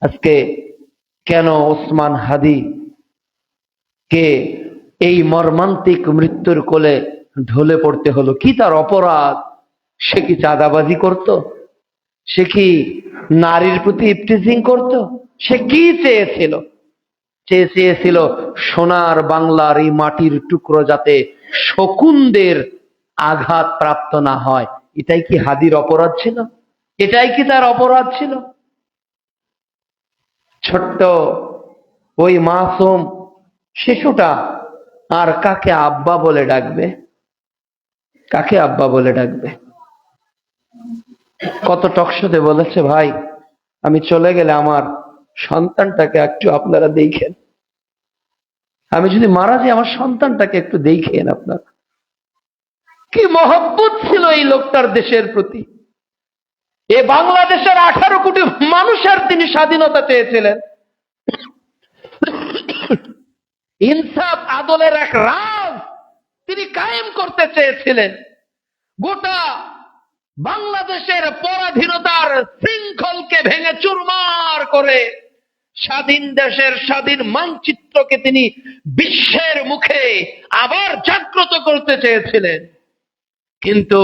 আজকে কেন ওসমান হাদি কে এই মর্মান্তিক মৃত্যুর কোলে ঢলে পড়তে হলো? কি তার অপরাধ? সে কি চাঁদাবাজি করত? সে কি নারীর প্রতি ইফটিজিং করত? সে কি চেয়েছিল? চেয়েছিল সোনার বাংলার এই মাটির টুকরো যাতে শকুনদের আঘাত প্রাপ্ত না হয়। এটাই কি হাদির অপরাধ ছিল? এটাই কি তার অপরাধ ছিল? ছোট্ট ওই মাসুম শিশুটা আর কাকে আব্বা বলে ডাকবে? কাকে আব্বা বলে ডাকবে? কত টকশোতে বলেছে, ভাই আমি চলে গেলে আমার সন্তানটাকে একটু আপনারা দেখেন, আমি যদি মারা যাই আমার সন্তানটাকে একটু দেখেন আপনারা। কি মহব্বত ছিল এই লোকটার দেশের প্রতি। এ বাংলাদেশের 18 কোটি মানুষের তিনি স্বাধীনতা চেয়েছিলেন। ইনসাফ আদলের এক রাজ তিনি কায়েম করতে চেয়েছিলেন। গোটা বাংলাদেশের পরাধীনতার শৃঙ্খলকে ভেঙে চুরমার করে স্বাধীন দেশের স্বাধীন মানচিত্রকে তিনি বিশ্বের মুখে আবার জাগ্রত করতে চেয়েছিলেন। কিন্তু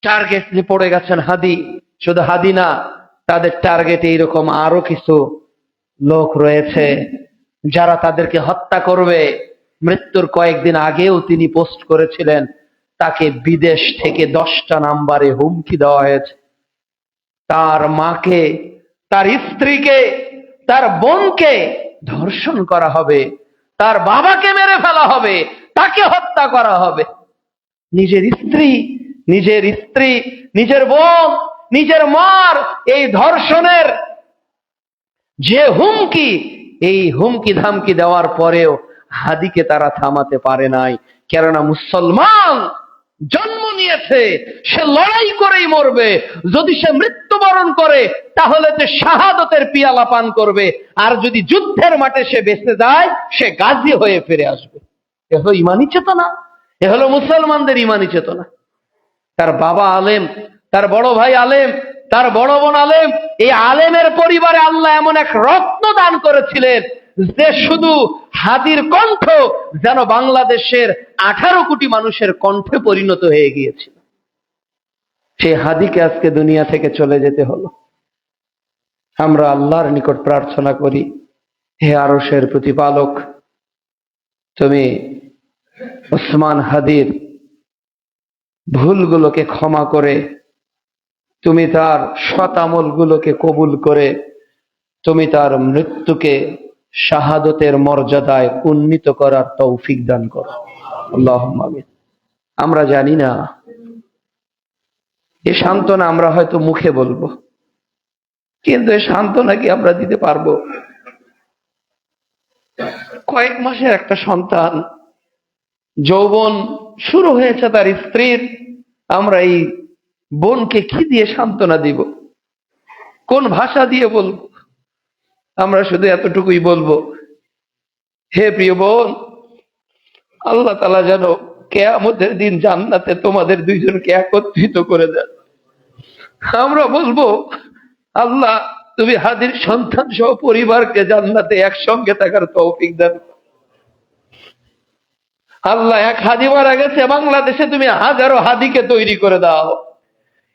টার্গেট পড়ে গেছেন হাদি। শুধু হাদি না, তাদের টার্গেটে এরকম আরো কিছু লোক রয়েছে যারা তাদেরকে হত্যা করবে। মৃত্যুর কয়েকদিন আগেও তিনি পোস্ট করেছিলেন তাকে বিদেশ থেকে 10টা নাম্বারে হুমকি দেওয়া হয়েছে। তার মাকে, তার স্ত্রীকে, তার বোনকে ধর্ষণ করা হবে, তার বাবাকে মেরে ফেলা হবে, তাকে হত্যা করা হবে। নিজের স্ত্রী, নিজের বোন, নিজের মার এই ধর্ষণের যে হুমকি, এই হুমকি ধামকি দেওয়ার পরেও হাদিকে তারা থামাতে পারে নাই। কেননা মুসলমান জন্ম নিয়েছে, সে লড়াই করেই মরবে। যদি সে মৃত্যুবরণ করে তাহলে সে শাহাদতের পিয়ালা পান করবে, আর যদি যুদ্ধের মাঠে সে বেঁচে যায় সে গাজী হয়ে ফিরে আসবে। এ হলো ইমানি চেতনা, এ হলো মুসলমানদের ইমানি চেতনা। তার বাবা আলেম, তার বড় ভাই আলেম, তার বড় বোন আলেম। এই আলেমের পরিবারে আল্লাহ এমন এক রত্ন দান করেছিলেন যে শুধু হাদির কণ্ঠ যেন বাংলাদেশের 18 কোটি মানুষের কণ্ঠে পরিণত হয়ে গিয়েছিল। সেই হাদিকে আজকে দুনিয়া থেকে চলে যেতে হলো। আমরা আল্লাহর নিকট প্রার্থনা করি, হে আরশের প্রতিপালক, তুমি ওসমান হাদির ভুলগুলোকে ক্ষমা করে, তুমি তার সৎ আমলগুলোকে কবুল করে, তুমি তার মৃত্যুকে শাহাদতের মর্যাদায় উন্নীত করার তৌফিক দান করো। আল্লাহুম্মা আমিন। আমরা জানি না, এ সান্ত্বনা আমরা হয়তো মুখে বলবো, কিন্তু এ সান্ত্বনা কি আমরা দিতে পারবো? কয়েক মাসের একটা সন্তান, যৌবন শুরু হয়েছে তার স্ত্রীর, আমরা এই বোনকে কি দিয়ে সান্ত্বনা দিব? কোন ভাষা দিয়ে বলবো? আমরা শুধু এতটুকুই বলবো, হে প্রিয় বোন, আল্লাহ তাআলা যেন কিয়ামতের দিন জান্নাতে তোমাদের দুইজনকে একত্রিত করে দেন। আমরা বলবো, আল্লাহ তুমি হাদির সন্তান সহ পরিবারকে জান্নাতে একসঙ্গে থাকার তৌফিক দেন। আল্লাহ, এক হাদি মারা গেছে বাংলাদেশে, তুমি হাজারো হাদিকে তৈরি করে দাও।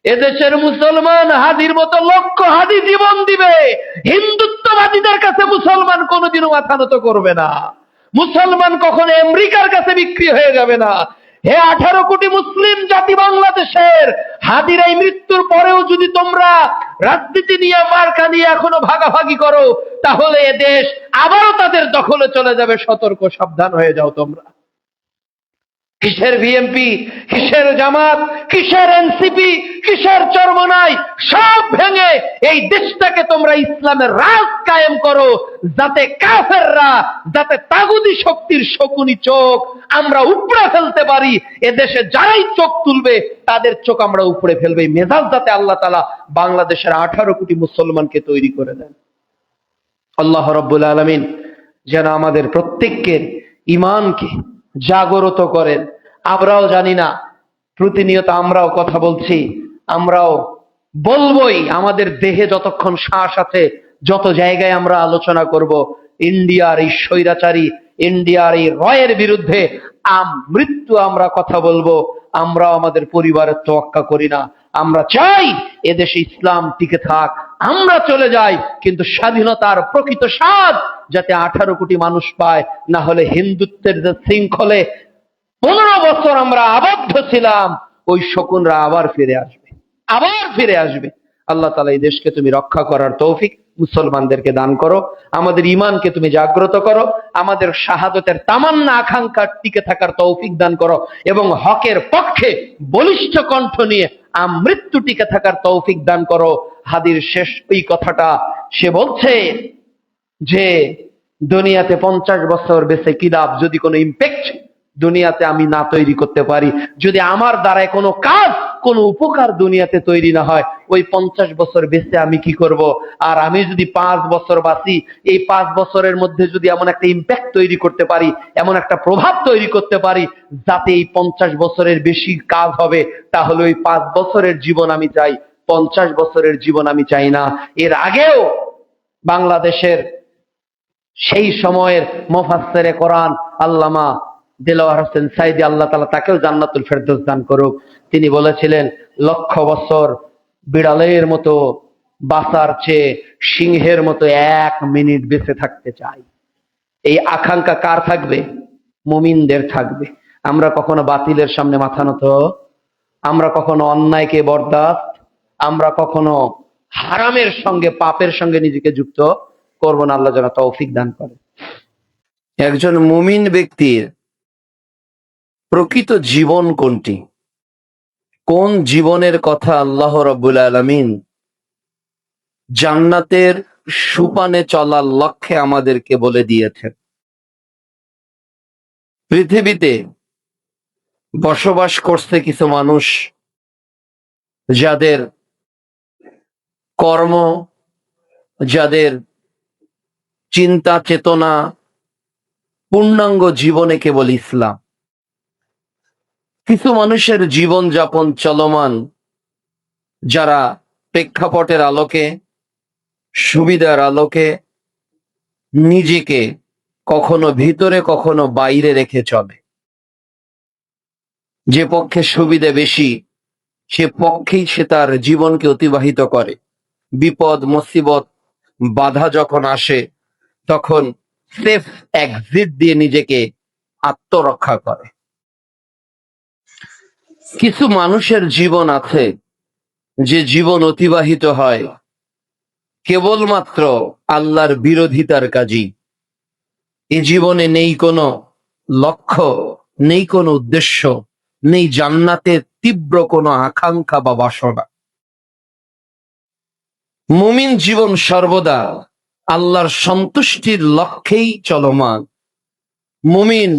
এদেশের মুসলমান হাদির মতো লক্ষ হাদি জীবন দিবে। হিন্দুত্ববাদীদের কাছে মুসলমান কোনোদিনও মাথা নত করবে না। মুসলমান কখনো আমেরিকার কাছে বিক্রি হয়ে যাবে না। হে 18 কোটি মুসলিম জাতি বাংলাদেশের, হাদির এই মৃত্যুর পরেও যদি তোমরা রাজনীতি নিয়ে, মার্কা নিয়ে এখনো ভাগাভাগি করো, তাহলে এ দেশ আবারও তাদের দখলে চলে যাবে। সতর্ক, সাবধান হয়ে যাও তোমরা। কিসের বিএনপি, কিসের জামাত, কিসের এনসিপি, কিসের চরমনাই, সব ভেঙে এই দেশটাকে তোমরা ইসলামের রাজ কায়েম করো, যাতে কাফেররা, যাতে তাগুতি শক্তির শকুনি চোখ আমরা উপড়ে ফেলতে পারি। এদেশে যারাই চোখ তুলবে তাদের চোখ আমরা উপড়ে ফেলবে। মেজাজ যাতে আল্লাহ তাআলা বাংলাদেশের 18 কোটি মুসলমানকে তৈরি করে দেন। আল্লাহ রাব্বুল আলামিন যেন আমাদের প্রত্যেককে ঈমানকে জাগরত করেন। আমরাও জানি না, প্রতিনিয়ত আমরাও কথা বলছি, আমরাও বলবোই, আমাদের দেহে যতক্ষণ শ্বাস আছে যত জায়গায় আমরা আলোচনা করব ইন্ডিয়ার এই স্বৈরাচারী, ইন্ডিয়ার এই রয়ের বিরুদ্ধে মৃত্যু আমরা কথা বলবো। আমরা আমাদের পরিবারের তোয়াক্কা করি না, আমরা চাই এদেশে ইসলাম টিকে থাক, আমরা চলে যাই, কিন্তু স্বাধীনতার প্রকৃত স্বাদ যাতে 18 কোটি মানুষ পায়, না হলে হিন্দুত্বের যে শৃঙ্খলে 15 বছর আমরা আবদ্ধ ছিলাম, ওই শকুনরা আবার ফিরে আসবে, আবার ফিরে আসবে। আল্লাহ তাআলা এই দেশকে তুমি রক্ষা করার তৌফিক মুসলমানদেরকে দান করো, আমাদের ঈমানকে তুমি জাগ্রত করো, আমাদের শাহাদতের তামান্না আকাঙ্ক্ষা টিকে থাকার তৌফিক দান করো, এবং হকের পক্ষে বলিষ্ঠ কণ্ঠ নিয়ে মৃত্যু টিকে থাকার তৌফিক দান করো। হাদির শেষ ওই কথাটা সে বলছে যে দুনিয়াতে 50 বছর বেঁচে কি লাভ যদি কোনো ইম্প্যাক্ট দুনিয়াতে আমি না তৈরি করতে পারি, যদি আমার দ্বারায় কোনো কাজ কোনো উপকার দুনিয়াতে তৈরি না হয়, ওই 50 বছর বেঁচে আমি কি করব? আর আমি যদি 5 বছর বাঁচি, এই 5 বছরের মধ্যে যদি এমন একটা ইম্প্যাক্ট তৈরি করতে পারি, এমন একটা প্রভাব তৈরি করতে পারি যাতে এই 50 বছরের বেশি কাজ হবে, তাহলে ওই 5 বছরের জীবন আমি চাই, 50 বছরের জীবন আমি চাই না। এর আগেও বাংলাদেশের সেই সময়ের মুফাসসিরে কোরআন আল্লামা দেলোয়ার হোসেন সাইদি, আল্লাহ তাআলা তাকেও জান্নাতুল ফেরদৌস দান করুক, তিনি বলেছিলেন 1,00,000 বছর বিড়ালের মতো বাঁচার চেয়ে সিংহের মতো 1 মিনিট বেঁচে থাকতে চাই। এই আকাঙ্ক্ষা কার থাকবে? মুমিনদের থাকবে। আমরা কখনো বাতিলের সামনে মাথা নত, আমরা কখনো অন্যায়কে বরদাস্ত, আমরা কখনো হারামের সঙ্গে পাপের সঙ্গে নিজেকে যুক্ত করব না। আল্লাহ যেন তৌফিক দান করে। একজন মুমিন ব্যক্তির প্রকৃত জীবন কোনটি? কোন জীবনের কথা আল্লাহ রাব্বুল আলামিন জান্নাতের সুপানে চলার লক্ষ্যে আমাদেরকে বলে দিয়েছেন? পৃথিবীতে বসবাস করছে কিছু মানুষ যাদের কর্ম, যাদের চিন্তা চেতনা পূর্ণাঙ্গ জীবনে কেবল ইসলাম। কিছু মানুষের জীবন যাপন চলমান, যারা প্রেক্ষাপটের আলোকে, সুবিধার আলোকে নিজেকে কখনো ভিতরে কখনো বাইরে রেখে চলে। যে পক্ষে সুবিধা বেশি সে পক্ষেই সে তার জীবনকে অতিবাহিত করে। বিপদ মুসিবত বাধা যখন আসে তখন সেফ এক্সিট দিয়ে নিজেকে আত্মরক্ষা করে। কিছু মানুষের জীবন আছে যে জীবন অতিবাহিত হয় কেবলমাত্র আল্লাহর বিরোধিতার কাজী। এই জীবনে নেই কোনো লক্ষ্য, নেই কোনো উদ্দেশ্য, নেই জান্নাতের তীব্র কোনো আকাঙ্ক্ষা বা বাসনা। মুমিন জীবন সর্বদা আল্লাহর সন্তুষ্টির লক্ষ্যেই চলমান। মুমিন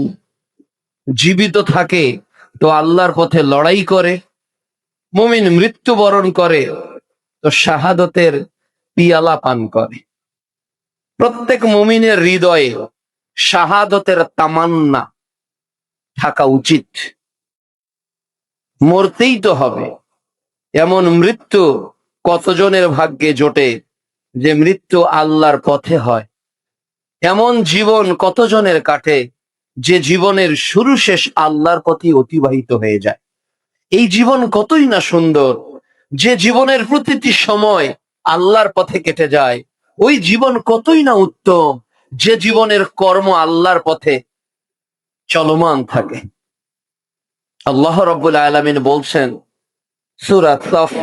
জীবিত থাকে তো আল্লাহর পথে লড়াই করে, মুমিন মৃত্যুবরণ করে তো শাহাদতের পিয়ালা পান করে। প্রত্যেক মুমিনের হৃদয়ে শাহাদতের তামান্না থাকা উচিত। মরতেই তো হবে, এমন মৃত্যু কতজনের ভাগ্যে জোটে যে মৃত্যু আল্লাহর পথে হয়। এমন জীবন কতজনের কাটে যে জীবনের শুরু শেষ আল্লাহর পথে অতিবাহিত হয়ে যায়। এই জীবন কতই না সুন্দর, যে জীবনের প্রতিটি সময় আল্লাহর পথে কেটে যায়। ওই জীবন কতই না উত্তম, যে জীবনের কর্ম আল্লাহর পথে চলমান থাকে। আল্লাহ রাব্বুল আলামিন বলছেন সূরা সাফ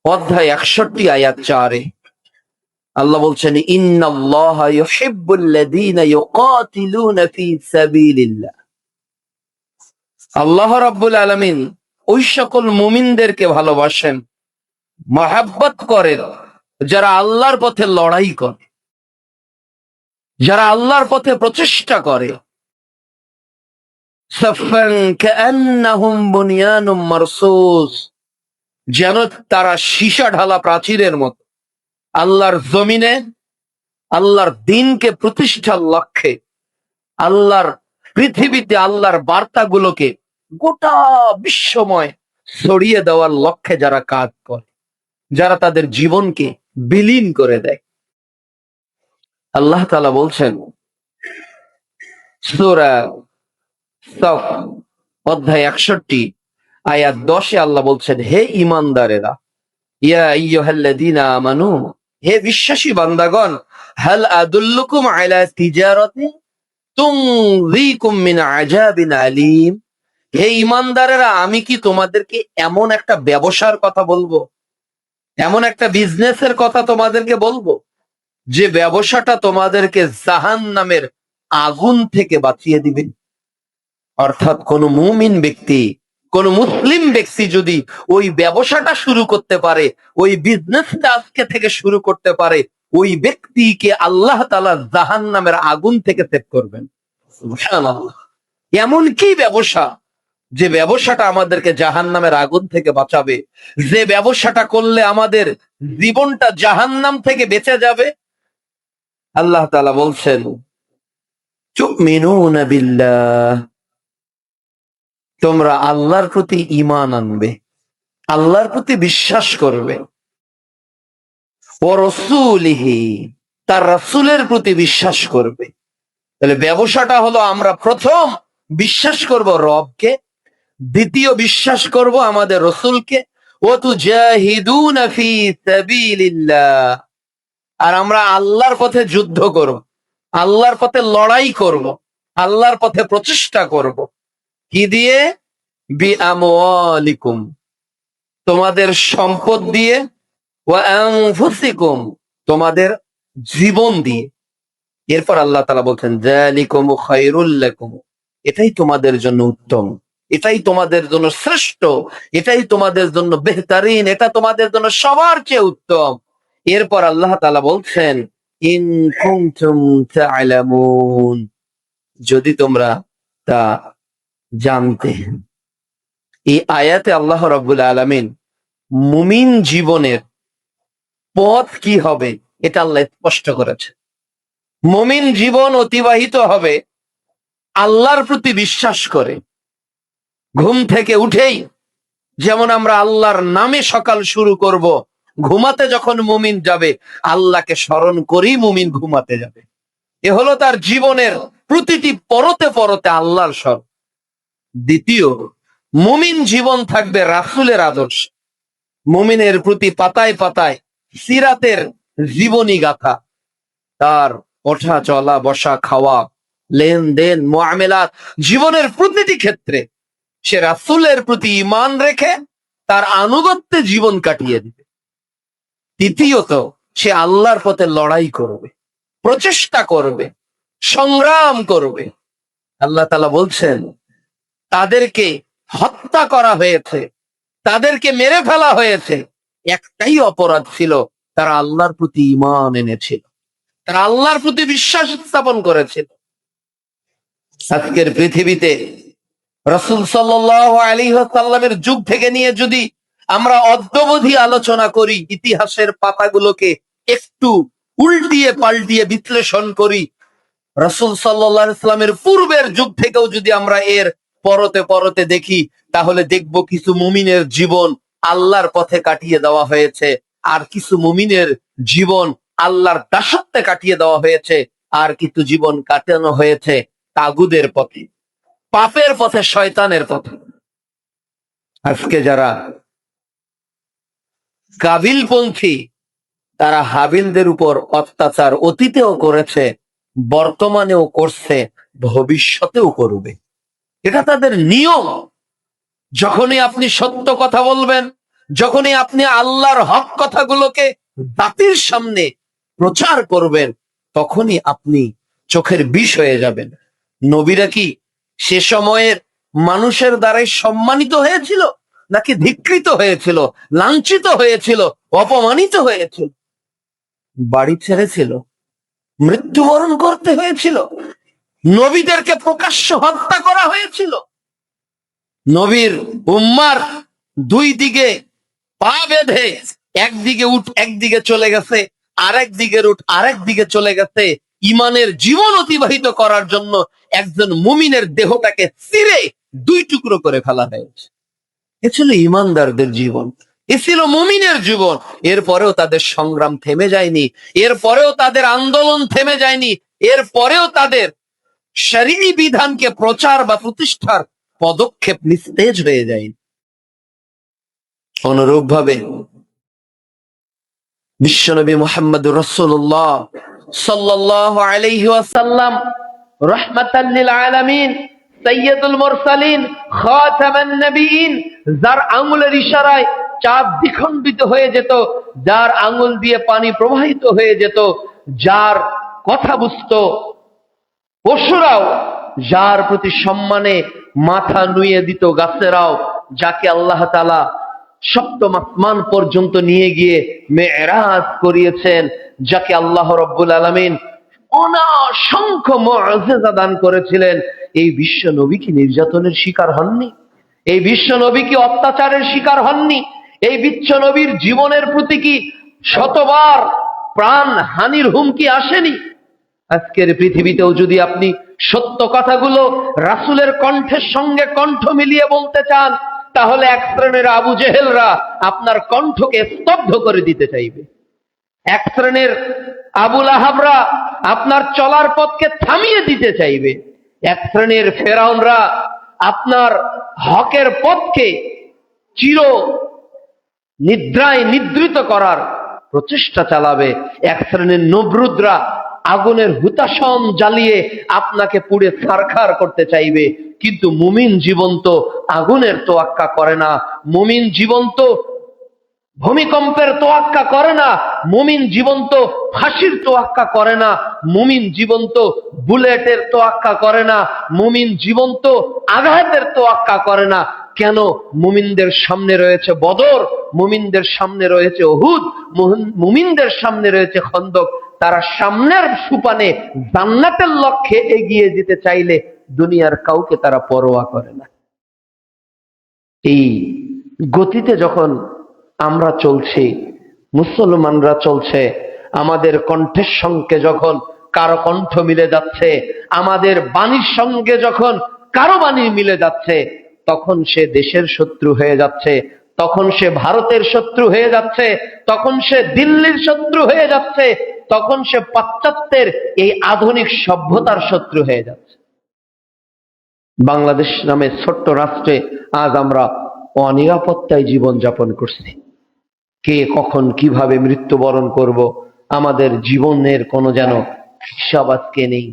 অধ্যায় 61 আয়াত 4-এ, আল্লাহ বলছেন ইন্নাল্লাহা ইউহিব্বুল্লাযীনা ইউকাতিলুনা ফী সাবিলিল্লাহ। আল্লাহ রাব্বুল আলামিন ওই সকল মুমিনদেরকে ভালোবাসেন, মহব্বত করেন যারা আল্লাহর পথে লড়াই করে, যারা আল্লাহর পথে প্রচেষ্টা করে। সাফান কাআন্নাহুম বুনিয়ানুম মারসুস, যেন তারা সীসা ঢালা প্রাচীরের মতো আল্লাহর জমিনে আল্লাহর দ্বীনকে প্রতিষ্ঠার লক্ষ্যে, আল্লাহর পৃথিবীতে আল্লাহর বার্তাগুলোকে গোটা বিশ্বময় ছড়িয়ে দেওয়ার লক্ষ্যে যারা কাজ করে, যারা তাদের জীবনকে বিলীন করে দেয়। আল্লাহ তাআলা বলছেন সূরা সফ অধ্যায় 61 আয়াত 10-এ আল্লাহ বলছেন, হে ঈমানদারেরা, ইয়া আইয়ুহাল্লাযীনা আমানু, হে বিশ্বাসী বান্দাগণ, হাল আদুল্লুকুম আলা তিজারাতিন তুনযীকুম মিন আযাবিন আলীম, হে ঈমানদারেরা, আমি কি তোমাদেরকে এমন একটা ব্যবসার কথা বলবো, এমন একটা বিজনেসের কথা তোমাদেরকে বলবো, যে ব্যবসাটা তোমাদেরকে জাহান্নামের আগুন থেকে বাঁচিয়ে দিবে। অর্থাৎ কোন মুমিন ব্যক্তি, কোন মুসলিম ব্যক্তি যদি ওই ব্যবসাটা শুরু করতে পারে, ওই বিজনেসটা আজকে থেকে শুরু করতে পারে, ওই ব্যক্তিকে আল্লাহ তাআলা জাহান্নামের আগুন থেকে সেভ করবেন। সুবহানাল্লাহ। এমন কি ব্যবসা, যে ব্যবসাটা আমাদেরকে জাহান্নামের আগুন থেকে বাঁচাবে, যে ব্যবসাটা করলে আমাদের জীবনটা জাহান্নাম থেকে বেঁচে যাবে। আল্লাহ তাআলা বলছেন, তুমিনুনা বিল্লাহ, তোমরা আল্লাহর প্রতি ঈমান আনবে, আল্লাহর প্রতি বিশ্বাস করবে, ও রাসূলিহি, তার রাসূলের প্রতি বিশ্বাস করবে। তাহলে ব্যবসাটা হলো আমরা প্রথম বিশ্বাস করব রবকে, দ্বিতীয় বিশ্বাস করব আমাদের রাসূলকে, ওয়া তুজাহিদুনা ফি সাবিলিল্লাহ, আর আমরা আল্লাহর পথে যুদ্ধ করব, আল্লাহর পথে লড়াই করব, আল্লাহর পথে প্রচেষ্টা করব। কি দিয়ে? বিআমওয়ালিকুম, তোমাদের সম্পদ দিয়ে, ওয়া আনফুসিকুম, তোমাদের জীবন দিয়ে। এরপর আল্লাহ তাআলা বলছেন, যালিকুম খায়রুল লাকুম, এটাই তোমাদের জন্য উত্তম, এটাই তোমাদের জন্য শ্রেষ্ঠ, এটাই তোমাদের জন্য বেহতারিন, এটা তোমাদের জন্য সবার চেয়ে উত্তম। এরপর আল্লাহ তাআলা বলছেন, ইন কুনতুম তা'লামুন, যদি তোমরা তা জানতে। এই আয়াতে আল্লাহ রাব্বুল আলামিন মুমিন জীবনের পথ কি হবে এটা আল্লাহ স্পষ্ট করেছে। মুমিন জীবন অতিবাহিত হবে আল্লাহর প্রতি বিশ্বাস করে। ঘুম থেকে উঠেই যেমন আমরা আল্লাহর নামে সকাল শুরু করব, ঘুমাতে যখন মুমিন যাবে আল্লাহকে স্মরণ করেই মুমিন ঘুমাতে যাবে। এ হলো তার জীবনের প্রতিটি পরতে পরতে আল্লাহর স্মরণ। দ্বিতীয়, মুমিন জীবন থাকবে রাসূলের আদর্শ, মুমিনের প্রতি পাতায় পাতায় সিরাতের জীবনী গাথা, তার ওঠা চলা বসা খাওয়া লেনদেন মুআমেলাত, জীবনের প্রতিটি ক্ষেত্রে সে রাসূলের প্রতি ঈমান রেখে তার আনুগত্যে জীবন কাটিয়ে দিবে। তৃতীয়ত, সে আল্লাহর পথে লড়াই করবে, প্রচেষ্টা করবে, সংগ্রাম করবে। আল্লাহ তাআলা বলছেন, তাদেরকে হত্যা করা হয়েছে, তাদেরকে মেরে ফেলা হয়েছে, একটাই অপরাধ ছিল, তারা আল্লাহর প্রতি ঈমান এনেছিল, তারা আল্লাহর প্রতি বিশ্বাস স্থাপন করেছিল। আজকের পৃথিবীতে রাসূল সাল্লাল্লাহু আলাইহি ওয়াসাল্লামের যুগ থেকে নিয়ে যদি আমরা অদ্যাবধি আলোচনা করি, ইতিহাসের পাতাগুলোকে একটু উল্টিয়ে পাল্টিয়ে বিশ্লেষণ করি, রাসূল সাল্লাল্লাহু আলাইহি ওয়াসাল্লামের পূর্বের যুগ থেকেও যদি আমরা এর পরতে পরতে দেখি, তাহলে দেখব কিছু মুমিনের জীবন আল্লাহর পথে কাটিয়ে দেওয়া হয়েছে, আর কিছু মুমিনের জীবন আল্লাহর দাসত্বে কাটিয়ে দেওয়া হয়েছে, আর কিছু জীবন কাটানো হয়েছে তাগুদের পথে, পাপের পথে, শয়তানের পথে। আজকে যারা কাবিলপন্থী, তারা হাবিলদের উপর অত্যাচার অতীতেও করেছে, বর্তমানেও করছে, ভবিষ্যতেও করবে। এটা তাদের নিয়ম। যখনই আপনি সত্য কথা বলবেন, যখনই আপনি আল্লাহর হক কথাগুলোকে জাতির সামনে প্রচার করবেন, তখনই আপনি চোখের বিষ হয়ে যাবেন। নবীরা কি সে সময়ের মানুষের দ্বারাই সম্মানিত হয়েছিল, নাকি ধিক্কৃত হয়েছিল, লাঞ্ছিত হয়েছিল, অপমানিত হয়েছিল? বাড়ি ছেড়েছিল, মৃত্যুবরণ করতে হয়েছিল, নবীদেরকে প্রকাশ্য হত্যা করা হয়েছিল। নবীর উম্মার দুই দিকে পা বেঁধে একদিকে উঠ একদিকে চলে গেছে, আরেক দিকের উঠ আরেক দিকে চলে গেছে, ইমানের জীবন অতিবাহিত করার জন্য একজন মুমিনের দেহটাকে ছিঁড়ে দুই টুকরো করে ফেলা হয়েছে। এ ছিল ইমানদারদের জীবন। এ ছিল মুমিনের জীবন। এরপরেও তাদের সংগ্রাম থেমে যায়নি, এরপরেও তাদের আন্দোলন থেমে যায়নি, এরপরেও তাদের শরীয়ী বিধানকে প্রচার বা প্রতিষ্ঠার পদক্ষেপ নিস্তেজ হয়ে যায়নি। অনুরূপ ভাবে বিশ্বনবী মুহাম্মদুর রাসূলুল্লাহ সাল্লাল্লাহু আলাইহি ওয়াসাল্লাম রাহমাতাল লিল আলামিন, সাইয়্যিদুল মুরসালিন, খাতামান নবিয়্যিন, যার আঙ্গুলের ইশারায় চাঁদ দ্বিখণ্ডিত হয়ে যেত, যার আঙ্গুল দিয়ে পানি প্রবাহিত হয়ে যেত, যার কথা বুঝতো পশুরাও, যার প্রতি সম্মানে মাথা নুয়ে দিত গাছেরাও, যাকে আল্লাহ তাআলা সপ্তম আসমান পর্যন্ত নিয়ে গিয়ে মেরাজ করিয়েছেন, যাকে আল্লাহ রাব্বুল আলামিন অসংখ্য মুআজিজা দান করেছিলেন, এই বিশ্ব নবী কি নির্যাতনের শিকার হননি? এই বিশ্ব নবী কি অত্যাচারের শিকার হননি? এই বিশ্ব নবীর জীবনের প্রতি কি শতবার প্রাণ হানির হুমকি আসেনি? আজকের পৃথিবীতেও যদি আপনি সত্য কথাগুলো রাসূলের কণ্ঠের সঙ্গে কণ্ঠ মিলিয়ে বলতে চান, তাহলে এক শ্রেণীর আবু জেহেলরা আপনার কণ্ঠকে স্তব্ধ করে দিতে চাইবে, এক শ্রেণীর আবু লাহাবরা আপনার চলার পথকে থামিয়ে দিতে চাইবে, এক শ্রেণীর ফেরাউনরা আপনার হকের পথকে চির নিদ্রায় নিদ্রিত করার প্রচেষ্টা চালাবে, এক শ্রেণীর নমরুদরা আগুনের হুতাশন জ্বালিয়ে আপনাকে পুড়ে ছারখার করতে চাইবে। কিন্তু মুমিন জীবন্ত আগুনের তোয়াক্কা করে না, মুমিন জীবন্ত ভূমিকম্পের তোয়াক্কা করে না, মুমিন জীবন্ত ফাঁসির তোয়াক্কা করে না, মুমিন জীবন্ত বুলেটের তোয়াক্কা করে না, মুমিন জীবন্ত আঘাতের তোয়াক্কা করে না। কেন? মুমিনদের সামনে রয়েছে বদর, মুমিনদের সামনে রয়েছে উহুদ, মুমিনদের সামনে রয়েছে খন্দক। তারা সামনের সুপানে জান্নাতের লক্ষ্যে এগিয়ে যেতে চাইলে দুনিয়ার কাউকে তারা পরোয়া করে না। এই গতিতে যখন আমরা চলছি, মুসলমানরা চলছে, আমাদের কণ্ঠের সঙ্গে যখন কারো কণ্ঠ মিলে যাচ্ছে, আমাদের বাণীর সঙ্গে যখন কারো বাণী মিলে যাচ্ছে, তখন সে দেশের শত্রু হয়ে যাচ্ছে, তখন সে ভারতের শত্রু হয়ে যাচ্ছে, তখন সে দিল্লির শত্রু হয়ে যাচ্ছে, তখন সে পাশ্চাত্যের এই আধুনিক সভ্যতার শত্রু হয়ে যাচ্ছে। বাংলাদেশ নামে ছোট্ট রাষ্ট্রে আজ আমরা অনিরাপত্তায় জীবন যাপন করছি। কে কখন কিভাবে মৃত্যুবরণ করব আমাদের জীবনের কোনো যেন হিসাব আজকে নেই।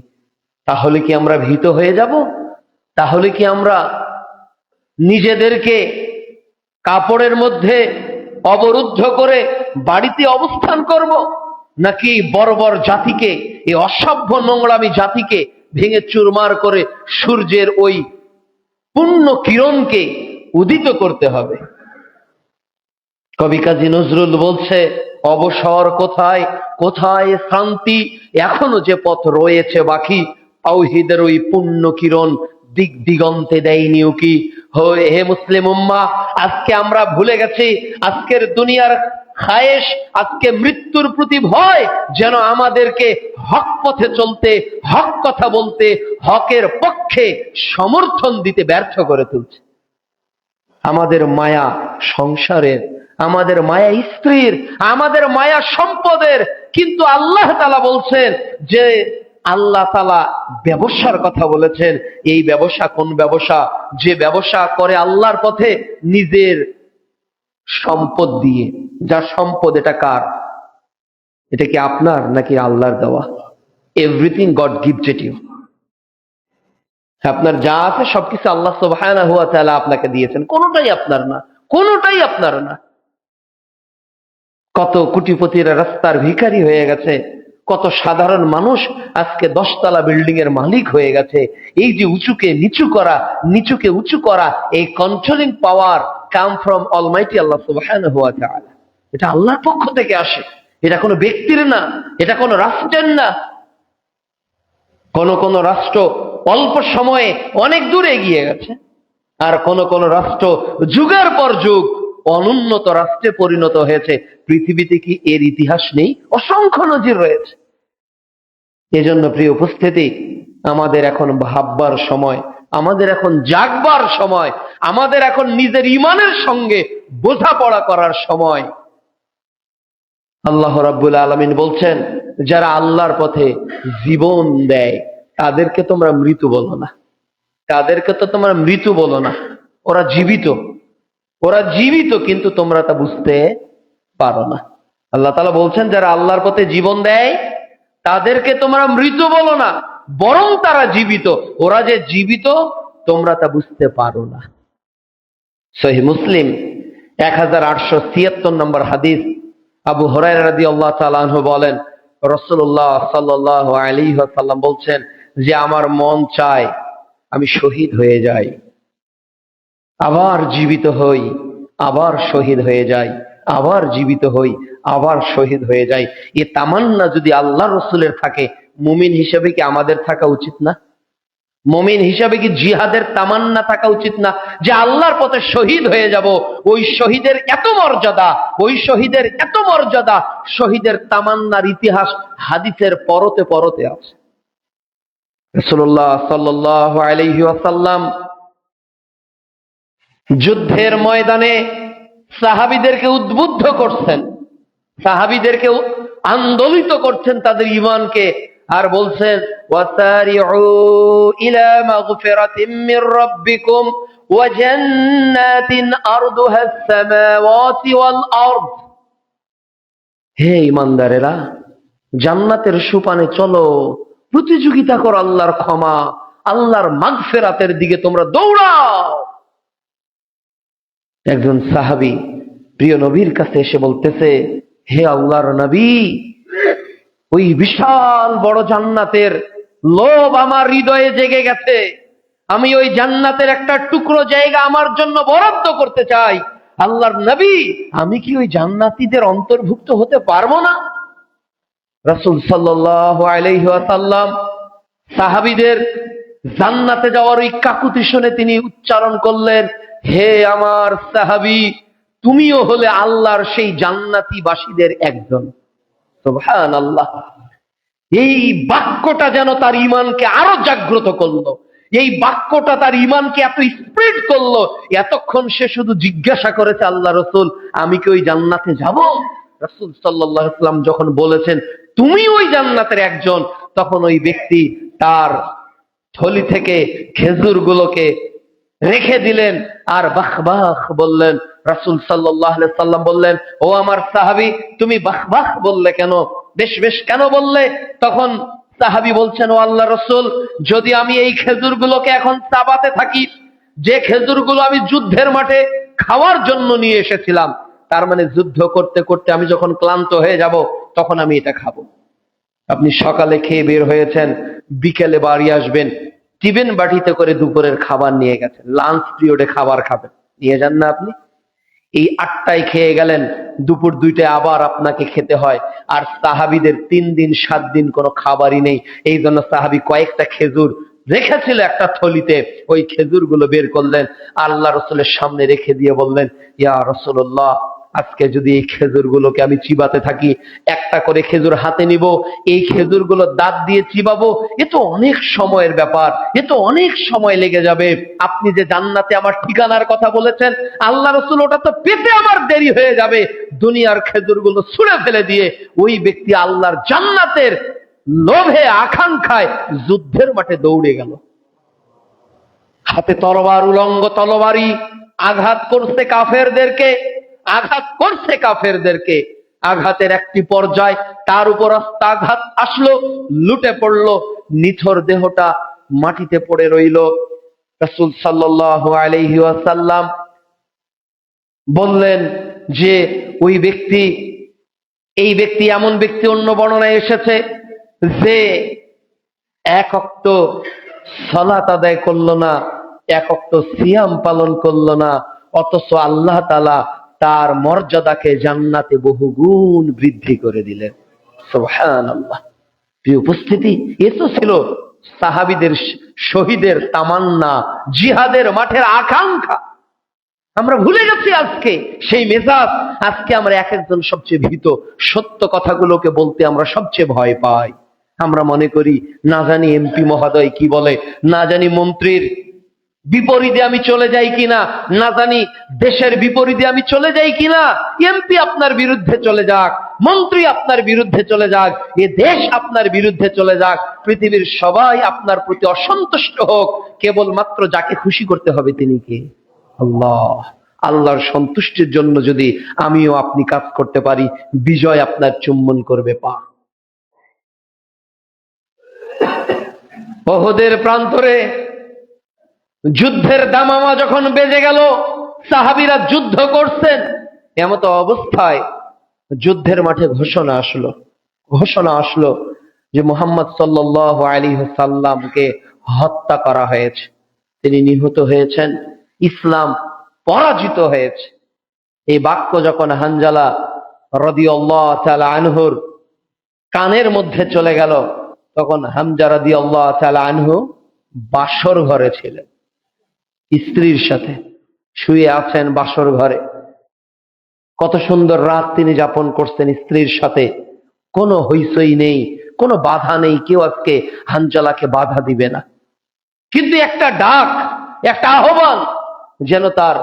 তাহলে কি আমরা ভীত হয়ে যাব? তাহলে কি আমরা নিজেদেরকে কাপড়ের মধ্যে অবরুদ্ধ করে বাড়িতে অবস্থান করব? নাকি বর্বর জাতিকে, এই অসভ্য নোংরামি জাতিকে ভেঙে চুরমার করে সূর্যের ওই পূর্ণ কিরণকে উদিত করতে হবে? কবি কাজী নজরুল বলছে, অবসর কোথায়, কোথায় শান্তি, এখনো যে পথ রয়েছে বাকি, তাওহীদের ওই পূর্ণ কিরণ দিক দিগন্তে দেয়নি উকি। হে মুসলিম উম্মাহ, আজকে আমরা ভুলে গেছি আজকের দুনিয়ার খায়েশ, আজকে মৃত্যুর প্রতি ভয় যেন আমাদেরকে হক পথে চলতে, হক কথা বলতে, হকের পক্ষে সমর্থন দিতে ব্যর্থ করে তুলছে। আমাদের মায়া সংসারের, আমাদের মায়া স্ত্রীর, আমাদের মায়া সম্পদের, কিন্তু আল্লাহ তাআলা বলছেন যে আল্লাহ তাআলা ব্যবসার কথা বলেছেন। এই ব্যবসা কোন ব্যবসা? যে ব্যবসা করে আল্লাহর পথে নিজের সম্পদ দিয়ে। যার সম্পদ, এটা কার? এটা কি আপনার নাকি আল্লাহর দেওয়া? Everything God gives it you. আপনার যা আছে সবকিছু আল্লাহ সুবহানাহু ওয়া তাআলা আপনাকে দিয়েছেন, কোনোটাই আপনার না, কোনোটাই আপনার না। কত কোটিপতিরা রাস্তার ভিখারি হয়ে গেছে, কত সাধারণ মানুষ আজকে 10তলা বিল্ডিং এর মালিক হয়ে গেছে। এই যে উঁচুকে নিচু করা, নিচুকে উঁচু করা, এই controlling power come from almighty Allah সুবহানাহু ওয়া তাআলা। এটা আল্লাহর পক্ষ থেকে আসে, এটা কোনো ব্যক্তির না, এটা কোনো রাষ্ট্রের না। কোন কোন রাষ্ট্র অল্প সময়ে অনেক দূর এগিয়ে গেছে, আর কোন কোন রাষ্ট্র যুগের পর যুগ অনুন্নত রাষ্ট্রে পরিণত হয়েছে। পৃথিবীতে কি এর ইতিহাস নেই? অসংখ্য নজির রয়েছে। এজন্য প্রিয় উপস্থিতি, আমাদের এখন ভাববার সময়, আমাদের এখন জাগবার সময়, আমাদের এখন নিজের ঈমানের সঙ্গে বোঝাপড়া করার সময়। আল্লাহ রাব্বুল আলামিন বলছেন, যারা আল্লাহর পথে জীবন দেয় তাদেরকে তোমরা মৃত বলো না। তাদেরকে তো তোমরা মৃত বলো না, ওরা জীবিত। ওরা জীবিত, কিন্তু তোমরা তা বুঝতে পারো না। আল্লাহ তাআলা বলছেন, যারা আল্লাহর পথে জীবন দেয় তাদেরকে তোমরা মৃত বলো না, বরং তারা জীবিত। ওরা যে জীবিত তোমরা তা বুঝতে পারো না। সহিহ মুসলিম 1876 নম্বর হাদিস। আবু হুরায়রা রাদিয়াল্লাহু তাআলা আনহু বলেন, রাসূলুল্লাহ সাল্লাল্লাহু আলাইহি ওয়াসাল্লাম বলছেন যে আমার মন চায় আমি শহীদ হয়ে যাই, আবার জীবিত হই, আবার শহীদ হয়ে যাই, আবার জীবিত হই, আবার শহীদ হয়ে যাই। এই তামান্না যদি আল্লাহর রাসূলের থাকে, মুমিন হিসেবে কি আমাদের থাকা উচিত না? মুমিন হিসাবে কি জিহাদের তামান্না থাকা উচিত না, যে আল্লাহর পথে শহীদ হয়ে যাব? ওই শহীদের এত মর্যাদা, ওই শহীদের এত মর্যাদা, শহীদের তামান্নার ইতিহাস হাদিসের পরতে পরতে আছে। রাসূলুল্লাহ সাল্লাল্লাহু আলাইহি ওয়াসাল্লাম যুদ্ধের ময়দানে সাহাবীদেরকে উদ্বুদ্ধ করছেন, সাহাবীদেরকে আন্দোলিত করছেন তাদের ঈমানকে, আর বলছেন, ওয়াসারিউ ইলা মাগফিরাতিম মির রাব্বিকুম ওয়া জান্নাতিন আরদুহাস সামাওয়াতি ওয়াল আরদ। হে ঈমানদারেরা, জান্নাতের সোপানে চলো, প্রতিযোগিতা করো আল্লাহর ক্ষমা, আল্লাহর মাগফিরাতের দিকে তোমরা দৌড়াও। একজন সাহাবী প্রিয় নবীর কাছে এসে বলতেছে, হে আল্লাহর নবী, ওই বিশাল বড় জান্নাতের লোভ আমার হৃদয়ে জেগে গেছে, আমি ওই জান্নাতের একটা টুকরো জায়গা আমার জন্য বরাদ্দ করতে চাই। আল্লাহর নবী, আমি কি ওই জান্নাতীদের অন্তর্ভুক্ত হতে পারবো না? রাসূল সাল্লাল্লাহু আলাইহি ওয়াসাল্লাম সাহাবীদের জান্নাতে যাওয়ার ওই কাকুতি শুনে তিনি উচ্চারণ করলেন, হে আমার সাহাবী, তুমিও হলে আল্লাহর সেই জান্নাতি বাসীদের একজন। সুবহানাল্লাহ। এই বাক্যটা যেন তার ঈমানকে আরো জাগ্রত করলো, এই বাক্যটা তার ঈমানকে এত স্প্রেড করলো, এতক্ষণ সে শুধু জিজ্ঞাসা করেছে, আল্লাহ রাসূল, আমি কি ওই জান্নাতে যাব? রাসূল সাল্লাল্লাহু আলাইহি ওয়াসাল্লাম যখন বলেছেন তুমি ওই জান্নাতের একজন, তখন ওই ব্যক্তি তার থলি থেকে খেজুরগুলোকে রেখে দিলেন আর বাহ বাহ বললেন। রাসূল সাল্লাল্লাহু আলাইহি ওয়াসাল্লাম বললেন, ও আমার সাহাবী, তুমি বাহ বাহ বললে কেন, বেশ বেশ কেন বললে? তখন সাহাবী বলছেন, ও আল্লাহর রাসূল, যদি আমি এই খেজুরগুলোকে এখন চাবাতে থাকি, যে খেজুরগুলো আমি যুদ্ধের মাঠে খাওয়ার জন্য নিয়ে এসেছিলাম, তার মানে যুদ্ধ করতে করতে আমি যখন ক্লান্ত হয়ে যাব তখন আমি এটা খাবো। আপনি সকালে খেয়ে বের হয়েছেন, বিকেলে বাড়ি আসবেন, টিফিন বাটিতে করে দুপুরের খাবার নিয়ে গেছেন, লাঞ্চ পিরিয়ডে খাবার খাবেন, নিয়ে যান না আপনি? এই 8টায় খেয়ে গেলেন, দুপুর 2টায় আবার আপনাকে খেতে হয়। আর সাহাবীদের 3 দিন 7 দিন কোনো খাবারই নেই, এই জন্য সাহাবী কয়েকটা খেজুর রেখেছিল একটা থলিতে, ওই খেজুরগুলো বের করলেন, আল্লাহ রাসূলের সামনে রেখে দিয়ে বললেন, ইয়া রাসূলুল্লাহ, আজকে যদি এই খেজুরগুলোকে আমি চিবাতে থাকি, একটা করে খেজুর হাতে নিব, এই খেজুরগুলো দাঁত দিয়ে চিবাবো, এ তো অনেক সময়ের ব্যাপার, এ তো অনেক সময় লেগে যাবে। আপনি যে জান্নাতে আমার ঠিকানার কথা বলেছেন, আল্লাহ রাসূল, ওটা তো পেতে আমার দেরি হয়ে যাবে। দুনিয়ার খেজুরগুলো ছুঁড়ে ফেলে দিয়ে ওই ব্যক্তি আল্লাহর জান্নাতের লোভে আকাঙ্ক্ষায় যুদ্ধের মাঠে দৌড়ে গেল। হাতে তরবার, উলঙ্গ তরবারি, আঘাত করছে কাফেরদেরকে, আঘাত করছে কাফেরদেরকে। আঘাতের একটি পর্যায় তার উপর আঘাত আসলো, লুটে পড়লো, নিথর দেহটা মাটিতে পড়ে রইল। রাসূল সাল্লাল্লাহু আলাইহি ওয়াসাল্লাম বললেন যে ওই ব্যক্তি, এই ব্যক্তি এমন ব্যক্তি, অন্য বর্ণনায় এসেছে যে 1 ওয়াক্ত সালাত আদায় করলো না, 1 ওয়াক্ত সিয়াম পালন করলো না, অথচ আল্লাহ তাআলা তার মর্যাদাকে জান্নাতে বহুগুণ বৃদ্ধি করে দিলেন। সুবহানাল্লাহ। প্রিয় উপস্থিতি, এ তো ছিল সাহাবীদের, শহীদের তামান্না, জিহাদের মাঠের আকাঙ্ক্ষা। আমরা ভুলে গেছি আজকে সেই মেজাজ। আজকে আমরা এক একজন সবচেয়ে ভীত, সত্য কথাগুলোকে বলতে আমরা সবচেয়ে ভয় পাই। আমরা মনে করি না জানি এমপি মহোদয় কি বলে, না জানি মন্ত্রীর বিপরীতে আমি চলে যাই কিনা, না জানি দেশের বিপরীতে আমি চলে যাই কিনা। এমপি আপনার বিরুদ্ধে চলে যাক, মন্ত্রী আপনার বিরুদ্ধে চলে যাক, এ দেশ আপনার বিরুদ্ধে চলে যাক, পৃথিবীর সবাই আপনার প্রতি অসন্তুষ্ট হোক, কেবলমাত্র যাকে খুশি করতে হবে তিনি কে? আল্লাহ। আল্লাহর সন্তুষ্টির জন্য যদি আমিও আপনি কাজ করতে পারি, বিজয় আপনার চুম্বন করবে পা। ওহদের প্রান্তরে যুদ্ধের দামামা যখন বেজে গেল, সাহাবীরা যুদ্ধ করছেন, এমত অবস্থায় যুদ্ধের মাঠে ঘোষণা আসলো যে মুহাম্মদ সাল্লাল্লাহু আলাইহি ওয়াসাল্লামকে হত্যা করা হয়েছে, তিনি নিহত হয়েছেন, ইসলাম পরাজিত হয়েছে। এই বাক্য যখন হানজালা রাদিয়াল্লাহু তাআলা আনহুর কানের মধ্যে চলে গেল, তখন হামজা রাদিয়াল্লাহু তাআলা আনহু বাসর ঘরে ছিলেন, স্ত্রীর সাথে শুয়ে আছেন বাসর ঘরে। কত সুন্দর রাত তিনি যাপন করছেন স্ত্রীর সাথে, কোনো হইচই নেই, কোনো বাধা নেই, কেউ আজকে হানজালাকে বাধা দিবে না। কিন্তু একটা ডাক, একটা আহ্বান যেন তার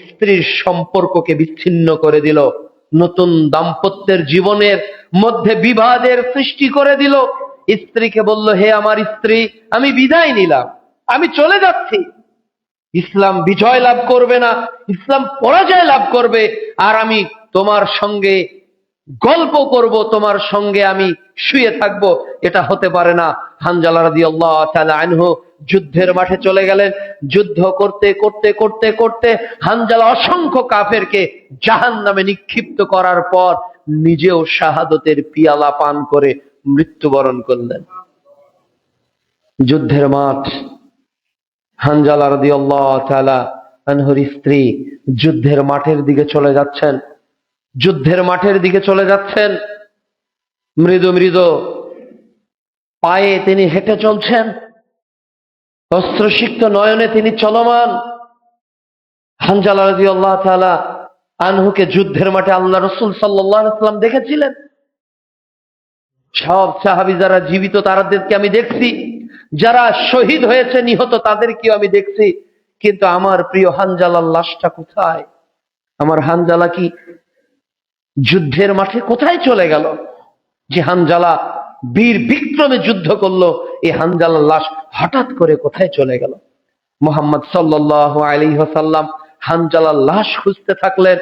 স্ত্রীর সম্পর্ককে বিচ্ছিন্ন করে দিল, নতুন দাম্পত্যের জীবনের মধ্যে বিবাদের সৃষ্টি করে দিল। স্ত্রীকে বলল, হে আমার স্ত্রী, আমি বিদায় নিলাম, আমি চলে যাচ্ছি। ইসলাম বিজয় লাভ করবে না, ইসলাম পরাজয় লাভ করবে, আর আমি তোমার সঙ্গে গল্প করব, তোমার সঙ্গে আমি শুয়ে থাকবো, এটা হতে পারে না। হানজালা রাদিয়াল্লাহু তাআলা আনহু যুদ্ধের মাঠে চলে গেলেন। যুদ্ধ করতে করতে করতে করতে হানজালা অসংখ্য কাফেরকে জাহান্নামে নিক্ষিপ্ত করার পর নিজেও শাহাদতের পিয়ালা পান করে মৃত্যুবরণ করলেন। যুদ্ধের মাঠ, হানজালা রাদিয়াল্লাহু তাআলা আনহুর স্ত্রী যুদ্ধের মাঠের দিকে চলে যাচ্ছেন, মৃদু মৃদু পায়ে তিনি হেঁটে চলছেন, অস্ত্রসিক্ত নয়নে তিনি চলমান। হানজালা রাদিয়াল্লাহু তাআলা আনহুকে যুদ্ধের মাঠে আল্লাহ রাসূল সাল্লাল্লাহু আলাইহি ওয়াসাল্লাম দেখেছিলেন। সব সাহাবী যারা জীবিত তাদেরকে আমি দেখছি, যারা শহীদ হয়েছে নিহত তাদেরকেও আমি দেখছি, কিন্তু আমার প্রিয় হানজালার লাশটা কোথায়? আমার হানজালা কি যুদ্ধের মাঠে কোথায় চলে গেল? যে হানজালা বীর বিক্রমে যুদ্ধ করলো, এই হানজালার লাশ হঠাৎ করে কোথায় চলে গেল? মুহাম্মদ সাল্লাল্লাহু আলাইহি ওয়াসাল্লাম হানজালার লাশ খুঁজতে থাকলেন,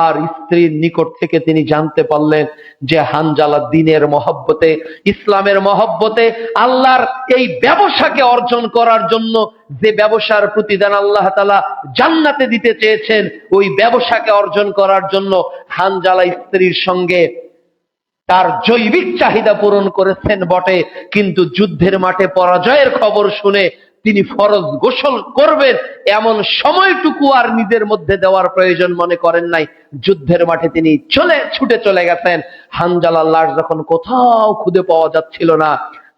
আর স্ত্রীর নিকট থেকে তিনি জানতে পারলেন যে হানজালা দ্বীনের মহব্বতে, ইসলামের মহব্বতে, আল্লাহর এই ব্যবসাকে অর্জন করার জন্য, যে ব্যবসার প্রতিদান আল্লাহ তাআলা জান্নাতে দিতে চেয়েছেন, ওই ব্যবসাকে অর্জন করার জন্য হানজালা স্ত্রীর সঙ্গে তার জৈবিক চাহিদা পূরণ করেছেন বটে, কিন্তু যুদ্ধের মাঠে পরাজয়ের খবর শুনে তিনি ফরজ গোসল করবেন এমন সময়টুকু আর নিজের মধ্যে দেওয়ার প্রয়োজন মনে করেন নাই। যুদ্ধের মাঠে তিনি ছুটে চলে গেছেন। হানজালার লাশ যখন কোথাও খুঁজে পাওয়া যাচ্ছিল না,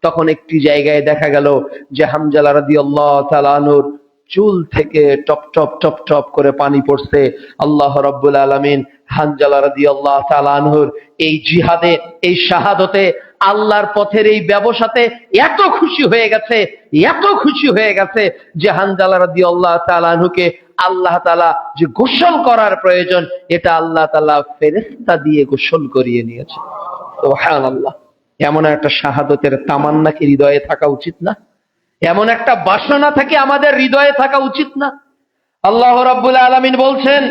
তখন একটি জায়গায় দেখা গেল যে হানজালা রাদিয়াল্লাহু তাআলা আনহুর চুল থেকে টপ টপ টপ টপ করে পানি পড়ছে। আল্লাহ রাব্বুল আলামিন হানজালা রাদিয়াল্লাহু তাআলা আনহুর এই জিহাদে, এই শাহাদতে, আল্লাহর পথের এই ব্যবসাতে এত খুশি হয়ে গেছে যে হানজালা রাদিয়াল্লাহু তাআলা আনহুকে আল্লাহ তাআলা যে গোসল করার প্রয়োজন, এটা আল্লাহ তাআলা ফেরেশতা দিয়ে গোসল করিয়ে নিয়েছে। সুবহানাল্লাহ। এমন একটা শাহাদতের তামান্না কি হৃদয়ে থাকা উচিত না? এমন একটা বাসনা থেকে আমাদের হৃদয়ে থাকা উচিত না? আল্লাহ রাব্বুল আলামিন বলছেন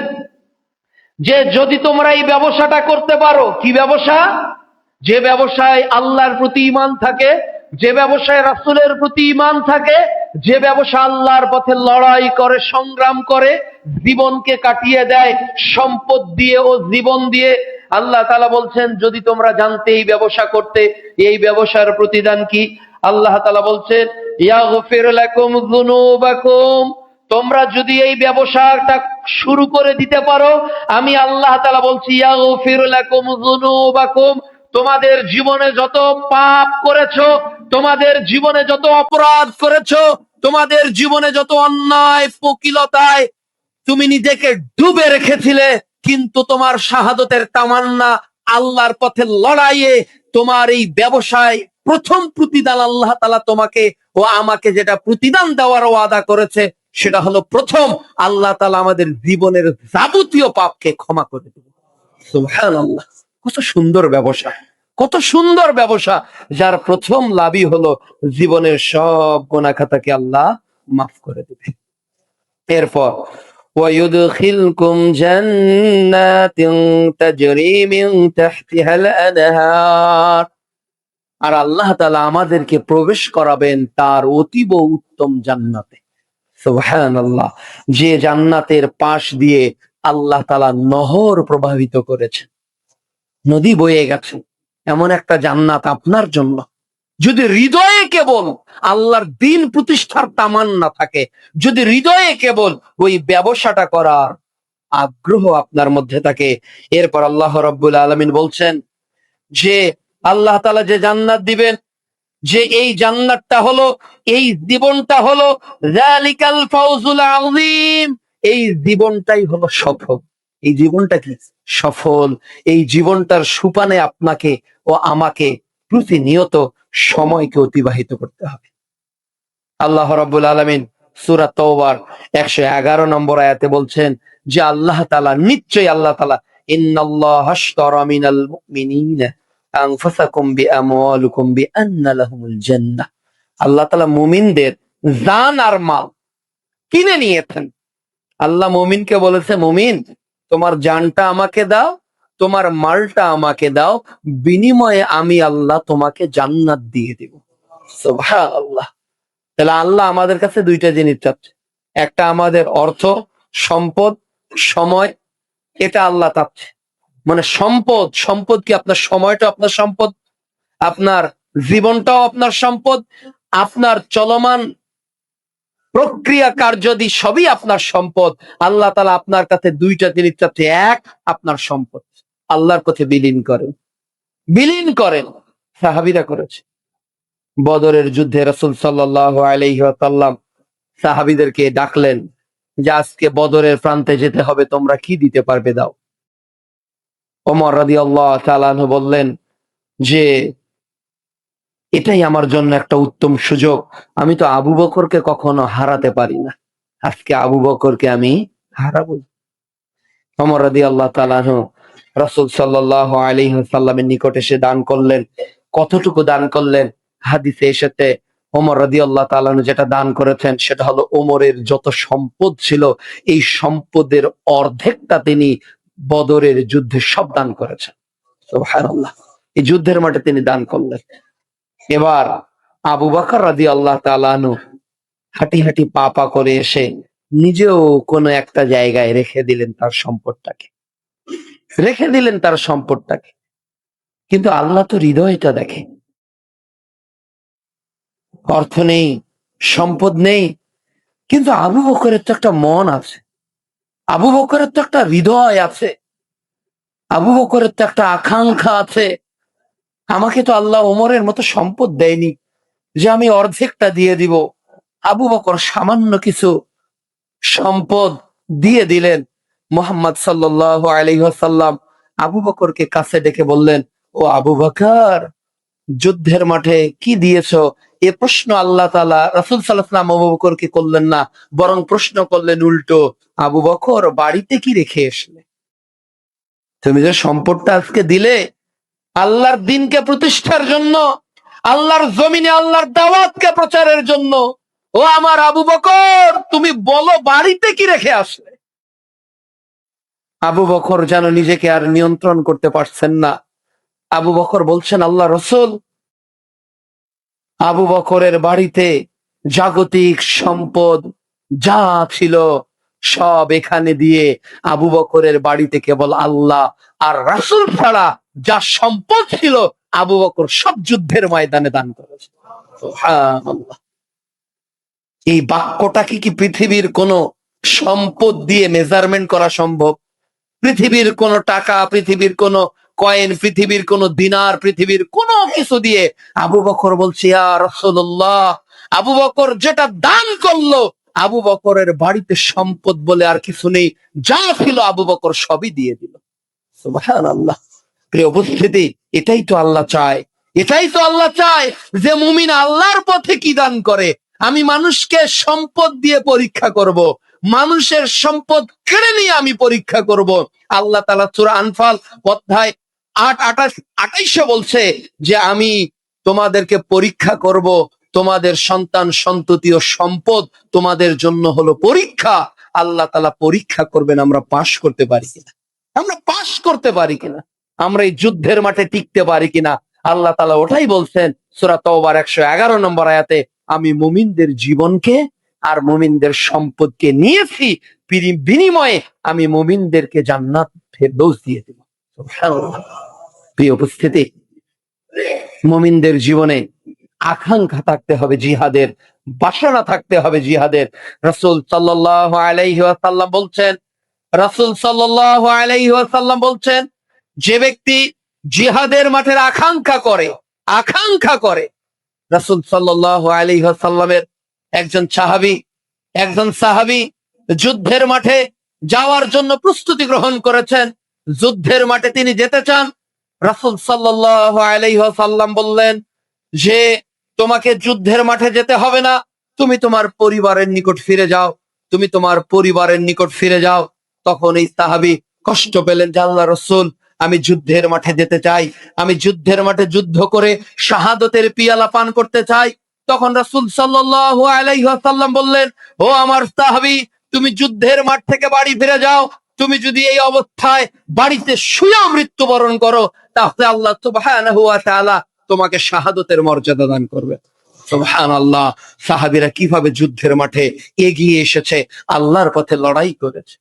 যে যদি তোমরা এই ব্যবসাটা করতে পারো, কি ব্যবসা? যে ব্যবসায় আল্লাহর প্রতি ঈমান থাকে, যে ব্যবসায় রাসূলের প্রতি ঈমান থাকে, যে ব্যবসা আল্লাহর পথে লড়াই করে, সংগ্রাম করে, জীবনকে কাটিয়ে দেয় সম্পদ দিয়ে ও জীবন দিয়ে। আল্লাহ তাআলা বলছেন যদি তোমরা জানতে এই ব্যবসা করতে, এই ব্যবসার প্রতিদান কি? আল্লাহ তাআলা বলছেন ইয়াগফির লাকুম যুনুবাকুম, তোমরা যদি এই ব্যবসাটা শুরু করে দিতে পারো, আমি আল্লাহ তাআলা বলছি ইয়াগফির লাকুম যুনুবাকুম, তোমাদের জীবনে যত পাপ করেছো, তোমাদের জীবনে যত অপরাধ করেছো, তোমাদের জীবনে যত অন্যায় পকিলতায় তুমি নিজেকে ডুবে রেখেছিলে, কিন্তু তোমার শাহাদতের তামান্না, আল্লাহর পথে লড়াইয়ে, তোমার এই ব্যবসায় প্রথম প্রতিদান আল্লাহ তাআলা তোমাকে ও আমাকে যেটা প্রতিদান দেওয়ার ওয়াদা করেছে, সেটা হলো প্রথম, আল্লাহ তাআলা আমাদের জীবনের যাবতীয় পাপকে ক্ষমা করে দেবেন। সুবহানাল্লাহ, কত সুন্দর ব্যবসা, কত সুন্দর ব্যবসা, যার প্রথম লাভই হলো জীবনের সব গুনাহ খাতাকে আল্লাহ মাফ করে দেবে। এরপর ويدخلكم جنات تجري من تحتها الأنهار, আর আল্লাহ তাআলা আমাদেরকে প্রবেশ করাবেন তার অতীব উত্তম জান্নাতে। সুবহানাল্লাহ, যে জান্নাতের পাশ দিয়ে আল্লাহ তাআলা নহর প্রবাহিত করেছেন, নদী বয়ে গেছে, এমন একটা জান্নাত আপনার জন্য। যদি হৃদয়ে কেবল আল্লাহর দ্বীন প্রতিষ্ঠার তামান্না থাকে, যদি হৃদয়ে কেবল ওই ব্যবসাটা করার আগ্রহ আপনার মধ্যে থাকে, এরপর আল্লাহ রাব্বুল আলামিন বলছেন যে আল্লাহ তাআলা যে জান্নাত দিবেন, যে এই জান্নাতটা হলো, এই জীবনটা হলো যালিকাল ফাউজুল আযীম, এই জীবনটাই হলো সফল। এই জীবনটা কি সফল? এই জীবনটার সুপানে আপনাকে ও আমাকে প্রতিনিয়ত সময়কে অতিবাহিত করতে হবে। আল্লাহ রাব্বুল আলামিন সূরা তাওবার 111 নম্বর আয়াতে বলছেন যে আল্লাহ তাআলা, নিশ্চয়ই আল্লাহ তাআলা, ইন্নাল্লাহা আশতারা মিনাল মুমিনিনা আনফুসাকুম বিআমওয়ালিকুম বিআন্না লাহুমুল জান্নাহ, আল্লাহ তাআলা মুমিনদের জান আর মাল কিনে নিয়েছেন। আল্লাহ মুমিনকে বলেছে, মুমিন তোমার জানটা আমাকে দাও, তোমার মালটা আমাকে দাও, বিনিময়ে আমি আল্লাহ তোমাকে জান্নাত দিয়ে দেব। সুবহানাল্লাহ। তাহলে আল্লাহ আমাদের কাছে দুইটা জিনিস চাচ্ছে, একটা আমাদের অর্থ, সম্পদ, সময়, এটা আল্লাহ চাচ্ছে। মানে সম্পদ, সম্পদ কি আপনার সময়টা আপনার সম্পদ, আপনার জীবনটাও আপনার সম্পদ, আপনার চলমান প্রক্রিয়া কার্যাদি সবই আপনার সম্পদ। আল্লাহ তাআলা আপনার কাছে দুইটা জিনিস চাচ্ছে, এক, আপনার সম্পদ আল্লাহর পথে বিলীন করেন, বিলীন করেন। সাহাবীরা করেছে। বদরের যুদ্ধে রাসূল সাল্লাল্লাহু আলাইহি ওয়াসাল্লাম সাহাবীদেরকে ডাকলেন যে আজকে বদরের প্রান্তে যেতে হবে, তোমরা কি দিতে পারবে দাও। ওমর রাদিয়াল্লাহু তাআলা আনহু বললেন যে এটাই আমার জন্য একটা উত্তম সুযোগ, আমি তো আবু বকরকে কখনো হারাতে পারি না, আজকে আবু বকরকে আমি হারাবো। ওমর রাদিয়াল্লাহু তাআলা আনহু রাসূল সাল্লাল্লাহু আলাইহি ওয়াসাল্লামের নিকট এসে দান করলেন। কতটুকু দান করলেন? হাদিসে এসেছে ওমর রাদিয়াল্লাহু তাআলা আনহু যেটা দান করেছেন সেটা হলো ওমরের যত সম্পদ ছিল এই সম্পদের অর্ধেকটা তিনি বদরের যুদ্ধে সব দান করেছেন। সুবহানাল্লাহ, এই যুদ্ধের মাঠে তিনি দান করলেন। এবার আবু বকর রাদিয়াল্লাহু তাআলা আনহু হাঁটি হাঁটি পা পা করে এসে নিজেও কোনো একটা জায়গায় রেখে দিলেন তার সম্পদটাকে, রেখে দিলেন তার সম্পদটাকে। কিন্তু আল্লাহ তো হৃদয়টা দেখে। অর্থ নেই, সম্পদ নেই, কিন্তু আবু বকরের তো একটা মন আছে, আবু বকরের তো একটা হৃদয় আছে, আবু বকরের তো একটা আকাঙ্ক্ষা আছে। আমাকে তো আল্লাহ ওমরের মতো সম্পদ দেয়নি যে আমি অর্ধেকটা দিয়ে দিব। আবু বকর সামান্য কিছু সম্পদ দিয়ে দিলেন। মুহাম্মদ সাল্লাল্লাহু আলাইহি ওয়াসাল্লাম আবু বকরকে কাছে ডেকে বললেন, ও আবু বকর, যুদ্ধের মাঠে কি দিয়েছো? এ প্রশ্ন আল্লাহ তাআলা রাসূল সাল্লাল্লাহু আলাইহি ওয়াসাল্লাম আবু বকরকে করলেন না, বরং প্রশ্ন করলেন উল্টো, আবু বকর বাড়িতে কি রেখে আসলে? তুমি যে সম্পদটা আজকে দিলে আল্লাহর দ্বীনকে প্রতিষ্ঠার জন্য, আল্লাহর জমিনে আল্লাহর দাওয়াতকে প্রচারের জন্য, ও আমার আবু বকর তুমি বলো বাড়িতে কি রেখে আসলে? আবু বকর যেন নিজেকে আর নিয়ন্ত্রণ করতে পারছেন না। আবু বকর বলছেন, আল্লাহ রাসূল, আবু বকরের বাড়িতে জাগতিক সম্পদ যা ছিল সব এখানে দিয়ে আবু বকরের বাড়িতে কেবল আল্লাহ আর রাসূল ছাড়া যা সম্পদ ছিল আবু বকর সব যুদ্ধের ময়দানে দান করেছে। সুবহানাল্লাহ। এই বাক্যটাকে কি পৃথিবীর কোন সম্পদ দিয়ে মেজারমেন্ট করা সম্ভব? পৃথিবীর কোন টাকা, পৃথিবীর কোন কয়েন, পৃথিবীর কোন দিনার, পৃথিবীর কোন কিছু দিয়ে আবু বকর বলছে, ইয়া রাসূলুল্লাহ, আবু বকর যেটা দান করলো, আবু বকরের বাড়িতে সম্পদ বলে আর কিছু নেই, যা ছিল আবু বকর সবই দিয়ে দিল। সুবহানাল্লাহ। প্রিয় উপস্থিতি, এটাই তো আল্লাহ চায়, এটাই তো আল্লাহ চায় যে মুমিন আল্লাহর পথে কি দান করে আমি মানুষকে সম্পদ দিয়ে পরীক্ষা করব, মানুষের সম্পদ কেড়ে নিয়ে আমি পরীক্ষা করব। আল্লাহ তাআলা সূরা আনফাল অধ্যায় 8:28 বলছে যে আমি তোমাদেরকে পরীক্ষা করব, তোমাদের সন্তান সন্ততি ও সম্পদ তোমাদের জন্য হলো পরীক্ষা। আল্লাহ তাআলা পরীক্ষা করবেন আমরা পাশ করতে পারি কিনা, আমরা পাশ করতে পারি কিনা, আমরা এই যুদ্ধের মাঠে টিকতে পারি কিনা। আল্লাহ তাআলা ওটাই বলছেন সূরা তাওবার 111 নম্বর আয়াতে, আমি মুমিনদের জীবনকে আর মুমিনদের সম্পদকে নিয়েছি, বিনিময়ে আমি মুমিনদেরকে জান্নাত ফেরদৌস দিয়ে দেব। সুবহানাল্লাহ। প্রিয় উপস্থিতি, মুমিনদের জীবনে আকাঙ্ক্ষা থাকতে হবে জিহাদের, বাসনা থাকতে হবে জিহাদের। রাসূল সাল্লাল্লাহু আলাইহি ওয়াসাল্লাম বলছেন, রাসূল সাল্লাল্লাহু আলাইহি ওয়াসাল্লাম বলছেন, যে ব্যক্তি জিহাদের মাঠের আকাঙ্ক্ষা করে, রাসূল সাল্লাল্লাহু আলাইহি ওয়াসাল্লামের একজন সাহাবী যুদ্ধের মাঠে যাওয়ার জন্য প্রস্তুতি গ্রহণ করেছেন, যুদ্ধের মাঠে তিনি যেতে চান। রাসূল সাল্লাল্লাহু আলাইহি ওয়াসাল্লাম বললেন যে তোমাকে যুদ্ধের মাঠে যেতে হবে না, তুমি তোমার পরিবারের নিকট ফিরে যাও, তুমি তোমার পরিবারের নিকট ফিরে যাও। তখন এই সাহাবী কষ্ট পেলেন যে আল্লাহ রাসূল, আমি যুদ্ধের মাঠে যেতে চাই, আমি যুদ্ধের মাঠে যুদ্ধ করে শাহাদতের পিয়ালা পান করতে চাই। তখন রাসূল সাল্লাল্লাহু আলাইহি ওয়াসাল্লাম বললেন, ও আমার সাহাবী, তুমি যুদ্ধের মাঠ থেকে বাড়ি ফিরে যাও, তুমি যদি এই অবস্থায় বাড়িতে শুয়ে মৃত্যুবরণ করো তাহলে আল্লাহ সুবহানাহু ওয়া তাআলা তোমাকে শাহাদতের মর্যাদা দান করবে। সুবহানাল্লাহ। সাহাবীরা কিভাবে যুদ্ধের মাঠে এগিয়ে এসেছে, আল্লাহর পথে লড়াই করেছে।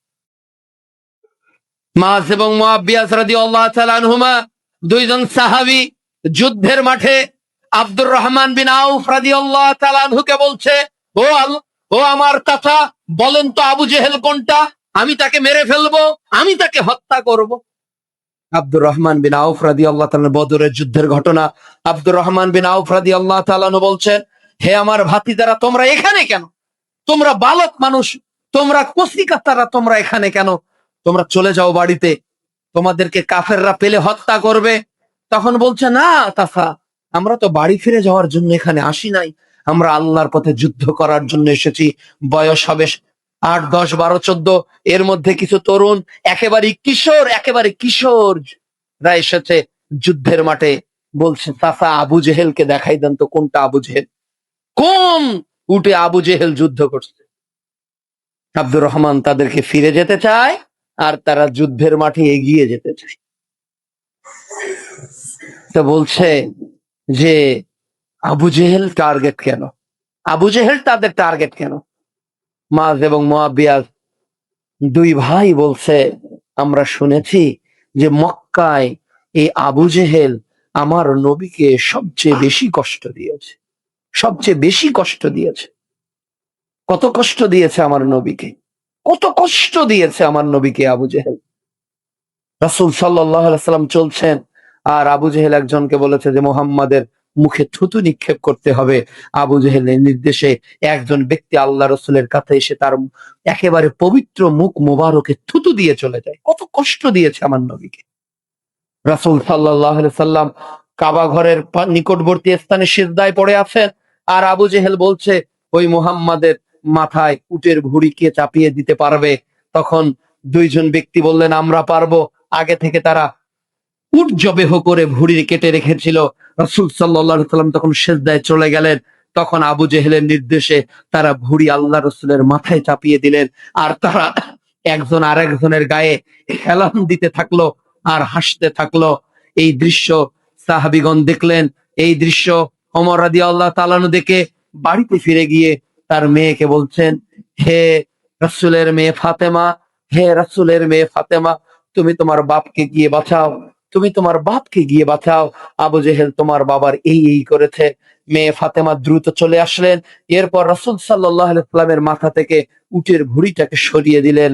মাআজ এবং মুআবিয়া রাদিয়াল্লাহু তাআলা আনহুমা দুইজন সাহাবী যুদ্ধের মাঠে আব্দুর রহমান বিন আউফ রাদিয়াল্লাহু তাআলা আনহুকে বলছে, ও আমার চাচা, বলেন তো আবু জেহেল কোনটা, আমি তাকে মেরে ফেলবো, আমি তাকে হত্যা করব। আব্দুর রহমান বিন আউফ রাদিয়াল্লাহু তাআলা, বদরের যুদ্ধের ঘটনা। আব্দুর রহমান বিন আউফ রাদিয়াল্লাহু তাআলা বলছেন, হে আমার ভাতিজারা, তোমরা এখানে কেন? তোমরা বালক মানুষ, তোমরা কচিকাচারা, তোমরা এখানে কেন? তোমরা চলে যাও বাড়িতে, তোমাদেরকে কাফেররা পেলে হত্যা করবে। তখন বলছে, না চাচা, আমরা তো বাড়ি ফিরে যাওয়ার জন্য এখানে আসি নাই, আমরা আল্লাহর পথে যুদ্ধ করার জন্য এসেছি। বয়স হবে 8, 10, 12, 14, এর মধ্যে কিছু তরুণ, একেবারে কিশোররা এসেছে যুদ্ধের মাঠে। বলছে, চাচা, আবু জেহেলকে দেখাই দেন তো, কোনটা আবু জেহেল, কোন উটে আবু জেহেল যুদ্ধ করছে। আব্দুর রহমান তাদেরকে ফিরে যেতে চায় আর তারা যুদ্ধের মাঠে এগিয়ে যেতে চায়। তো বলছে যে আবু জেহেল টার্গেট কেন, আবু জেহেল তাদের টার্গেট কেন? মাআজ এবং মুআবিয়া দুই ভাই বলছে, আমরা শুনেছি যে মক্কায় এই আবু জেহেল আমার নবীকে সবচেয়ে বেশি কষ্ট দিয়েছে, সবচেয়ে বেশি কষ্ট দিয়েছে। কত কষ্ট দিয়েছে আমার নবীকে, কত কষ্ট দিয়েছে আমার নবীকে আবু জেহেল। রাসূল সাল্লাল্লাহু আলাইহি ওয়াসাল্লাম চলছেন, আর আবু জেহেল একজনকে বলেছে যে মুহাম্মাদের মুখে থুতু নিক্ষেপ করতে হবে। আবু জেহেলের নির্দেশে একজন ব্যক্তি আল্লাহ রাসূলের কাছে এসে তার একেবারে পবিত্র মুখ মোবারকে থুতু দিয়ে চলে যায়। কত কষ্ট দিয়েছে আমার নবীকে। রাসূল সাল্লাল্লাহু আলাইহি ওয়াসাল্লাম কাবা ঘরের নিকটবর্তী স্থানে সিজদায় পড়ে আছেন, আর আবু জেহেল বলছে, ওই মুহাম্মাদের মাথায় উটের ভুঁড়ি কে চাপিয়ে দিতে পারবে? তখন দুইজন ব্যক্তি বললেন, আমরা পারবো। আগে থেকে তারা উট জবেহ করে ভুঁড়ি কেটে রেখেছিল। রাসূল সাল্লাল্লাহু আলাইহি ওয়াসাল্লাম তখন সিজদায় চলে গেলেন। তখন আবু জেহেলের নির্দেশে তারা ভুঁড়ি আল্লাহ রাসূলের মাথায় চাপিয়ে দিলেন, আর তারা একজন আরেকজনের গায়ে হেলান দিতে থাকলো আর হাসতে থাকলো। এই দৃশ্য সাহাবীগণ দেখলেন। এই দৃশ্য ওমর রাদিয়াল্লাহু তাআলা আনহু দেখে বাড়িতে ফিরে গিয়ে তার মেয়েকে বলছেন, হে রাসূলের মেয়ে ফাতেমা, হে রাসূলের মেয়ে ফাতেমা, তুমি তোমার বাপকে গিয়ে বাঁচাও, তুমি তোমার বাপকে গিয়ে বাঁচাও, আবু জেহেল তোমার বাবার এই করেছে। মেয়ে ফাতেমা দ্রুত চলে আসলেন। এরপর রাসূল সাল্লাল্লাহু আলাইহি ওয়াসাল্লামের মাথা থেকে উটের ভুঁড়িটাকে সরিয়ে দিলেন।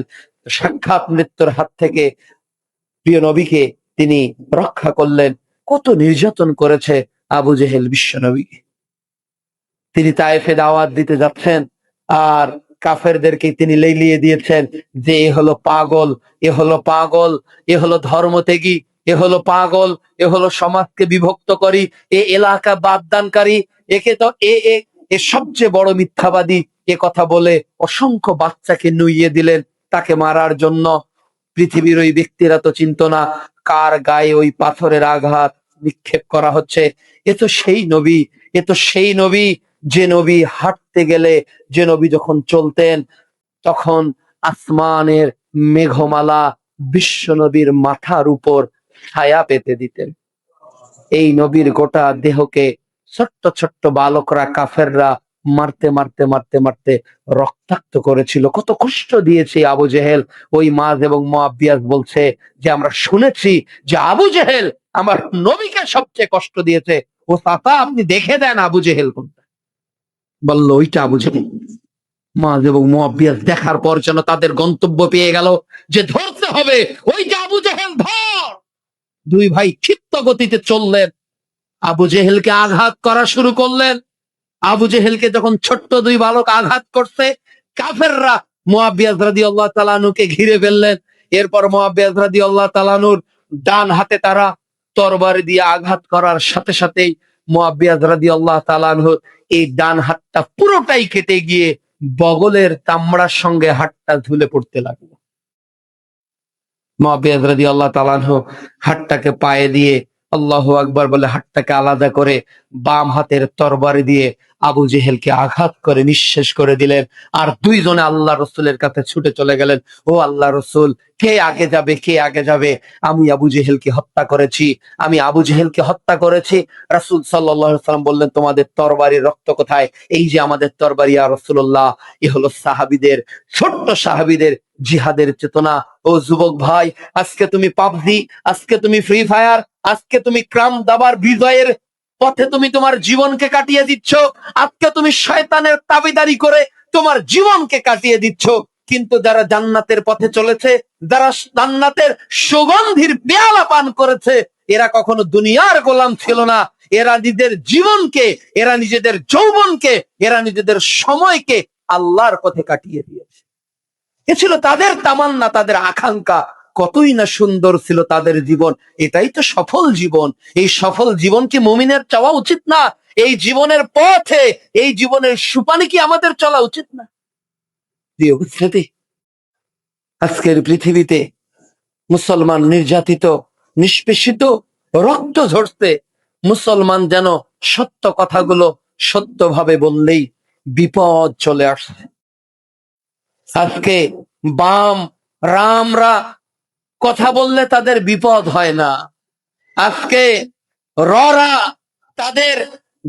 সাক্ষাৎ মৃত্যুর হাত থেকে প্রিয় নবীকে তিনি রক্ষা করলেন। কত নির্যাতন করেছে আবু জেহেল বিশ্ব নবীকে। তিনি তায়েফে দাওয়াত দিতে যাচ্ছেন, আর কাফেরদেরকে তিনি লেলিয়ে দিয়েছেন যে এ হলো পাগল, এ হলো পাগল, এ হলো ধর্মত্যাগী, এ হলো পাগল, এ হলো সমাজকে বিভক্ত করি, এ এলাকা বাদদানকারী, একে তো এ সবচেয়ে বড় মিথ্যাবাদী, এ কথা বলে অসংখ্য বাচ্চাকে নুইয়ে দিলেন তাকে মারার জন্য। পৃথিবীর ওই ব্যক্তিরা তো চিন্ত না কার গায়ে ওই পাথরের আঘাত নিক্ষেপ করা হচ্ছে। এ তো সেই নবী, এ তো সেই নবী যে নবী হাঁটতে গেলে, যে নবী যখন চলতেন তখন আসমানের মেঘমালা বিশ্ব নবীর মাথার উপর ছায়া পেতে দিতেন। এই নবীর গোটা দেহকে ছোট্ট ছোট্ট বালকরা, কাফেররা মারতে মারতে মারতে মারতে রক্তাক্ত করেছিল। কত কষ্ট দিয়েছে আবু জেহেল। ওই মাজ এবং মুআবিয়াস বলছে যে আমরা শুনেছি যে আবু জেহেল আমার নবীকে সবচেয়ে কষ্ট দিয়েছে। ও চাচা আপনি দেখে দেন আবু জেহেল কোনটা। বললো ওইটা আবু জেহেল। মাজ এবং মুআবিয়াস দেখার পর যেন তাদের গন্তব্য পেয়ে গেল যে ধরতে হবে, ওই যে আবু জেহেল, ধর। দুই ভাই ক্ষিপ্ত গতিতে চললেন, আবু জেহেলকে আঘাত করা শুরু করলেন। আবু জেহেলকে যখন ছোট্ট দুই বালক আঘাত করছে, কাফেররা মুআবিয়াস রাদিয়াল্লাহু তাআলা আনহুকে ঘিরে ফেললেন। এরপর মুআবিয়াস রাদিয়াল্লাহু তাআলা আনহুর ডান হাতে তারা তরবারি দিয়ে আঘাত করার সাথে সাথেই মুআবিয়াস রাদিয়াল্লাহু তাআলা আনহু এই ডান হাতটা পুরোটাই কেটে গিয়ে বগলের চামড়ার সঙ্গে হাতটা ঝুলে পড়তে লাগলো। মুআবিয়াস রাদিয়াল্লাহু তাআলা আনহু হাতটাকে পায়ে দিয়ে আল্লাহু আকবার বলে হাতটাকে আলাদা করে বাম হাতের তরবারি দিয়ে আবু জেহেলকে আঘাত করে নিঃশেষ করে দিলেন। আর দুইজনে আল্লাহ রসুলের কাছে ছুটে চলে গেলেন। ও আল্লাহ রসুল, কে আগে যাবে, কে আগে যাবে? আমি আবু জেহেলকে হত্যা করেছি, আমি আবু জেহেলকে হত্যা করেছি। রাসূল সাল্লাল্লাহু আলাইহি ওয়াসাল্লাম বললেন, তোমাদের তরবারির রক্ত কোথায়? এই যে আমাদের তরবারি ইয়া রাসূলুল্লাহ। এ হলো সাহাবীদের, ছোট্ট সাহাবীদের জিহাদের চেতনা। ও যুবক ভাই, আজকে তুমি পাবজি, আজকে তুমি ফ্রি ফায়ার, আজকে তুমি ক্রাম দাবার বিজয়ের পথে তুমি তোমার জীবনকে কাটিয়ে দিচ্ছ। আজকে তুমি শয়তানের তাবেদারি করে তোমার জীবনকে কাটিয়ে দিচ্ছ। কিন্তু যারা জান্নাতের পথে চলেছে, যারা জান্নাতের সুগন্ধির পেয়ালা পান করেছে, এরা কখনো দুনিয়ার গোলাম ছিল না। এরা নিজেদের জীবনকে, এরা নিজেদের যৌবনকে, এরা নিজেদের সময়কে আল্লাহর পথে কাটিয়ে দিয়েছে। এ ছিল তাদের তামান্না, তাদের আকাঙ্ক্ষা। কতই না সুন্দর ছিল তাদের জীবন। এটাই তো সফল জীবন। এই সফল জীবন কি মুমিনের চাওয়া উচিত না? এই জীবনের পথে, এই জীবনের সুপানে কি আমাদের চলা উচিত না? প্রিয় উপস্থিতি, আজকের পৃথিবীতে মুসলমান নির্যাতিত, নিষ্পেষিত, রক্ত ঝরছে। মুসলমান যেন সত্য কথাগুলো সত্যভাবে বললেই বিপদ চলে আসছে। আজকে বাম রামরা কথা বললে তাদের বিপদ হয় না। আজকে ররা তাদের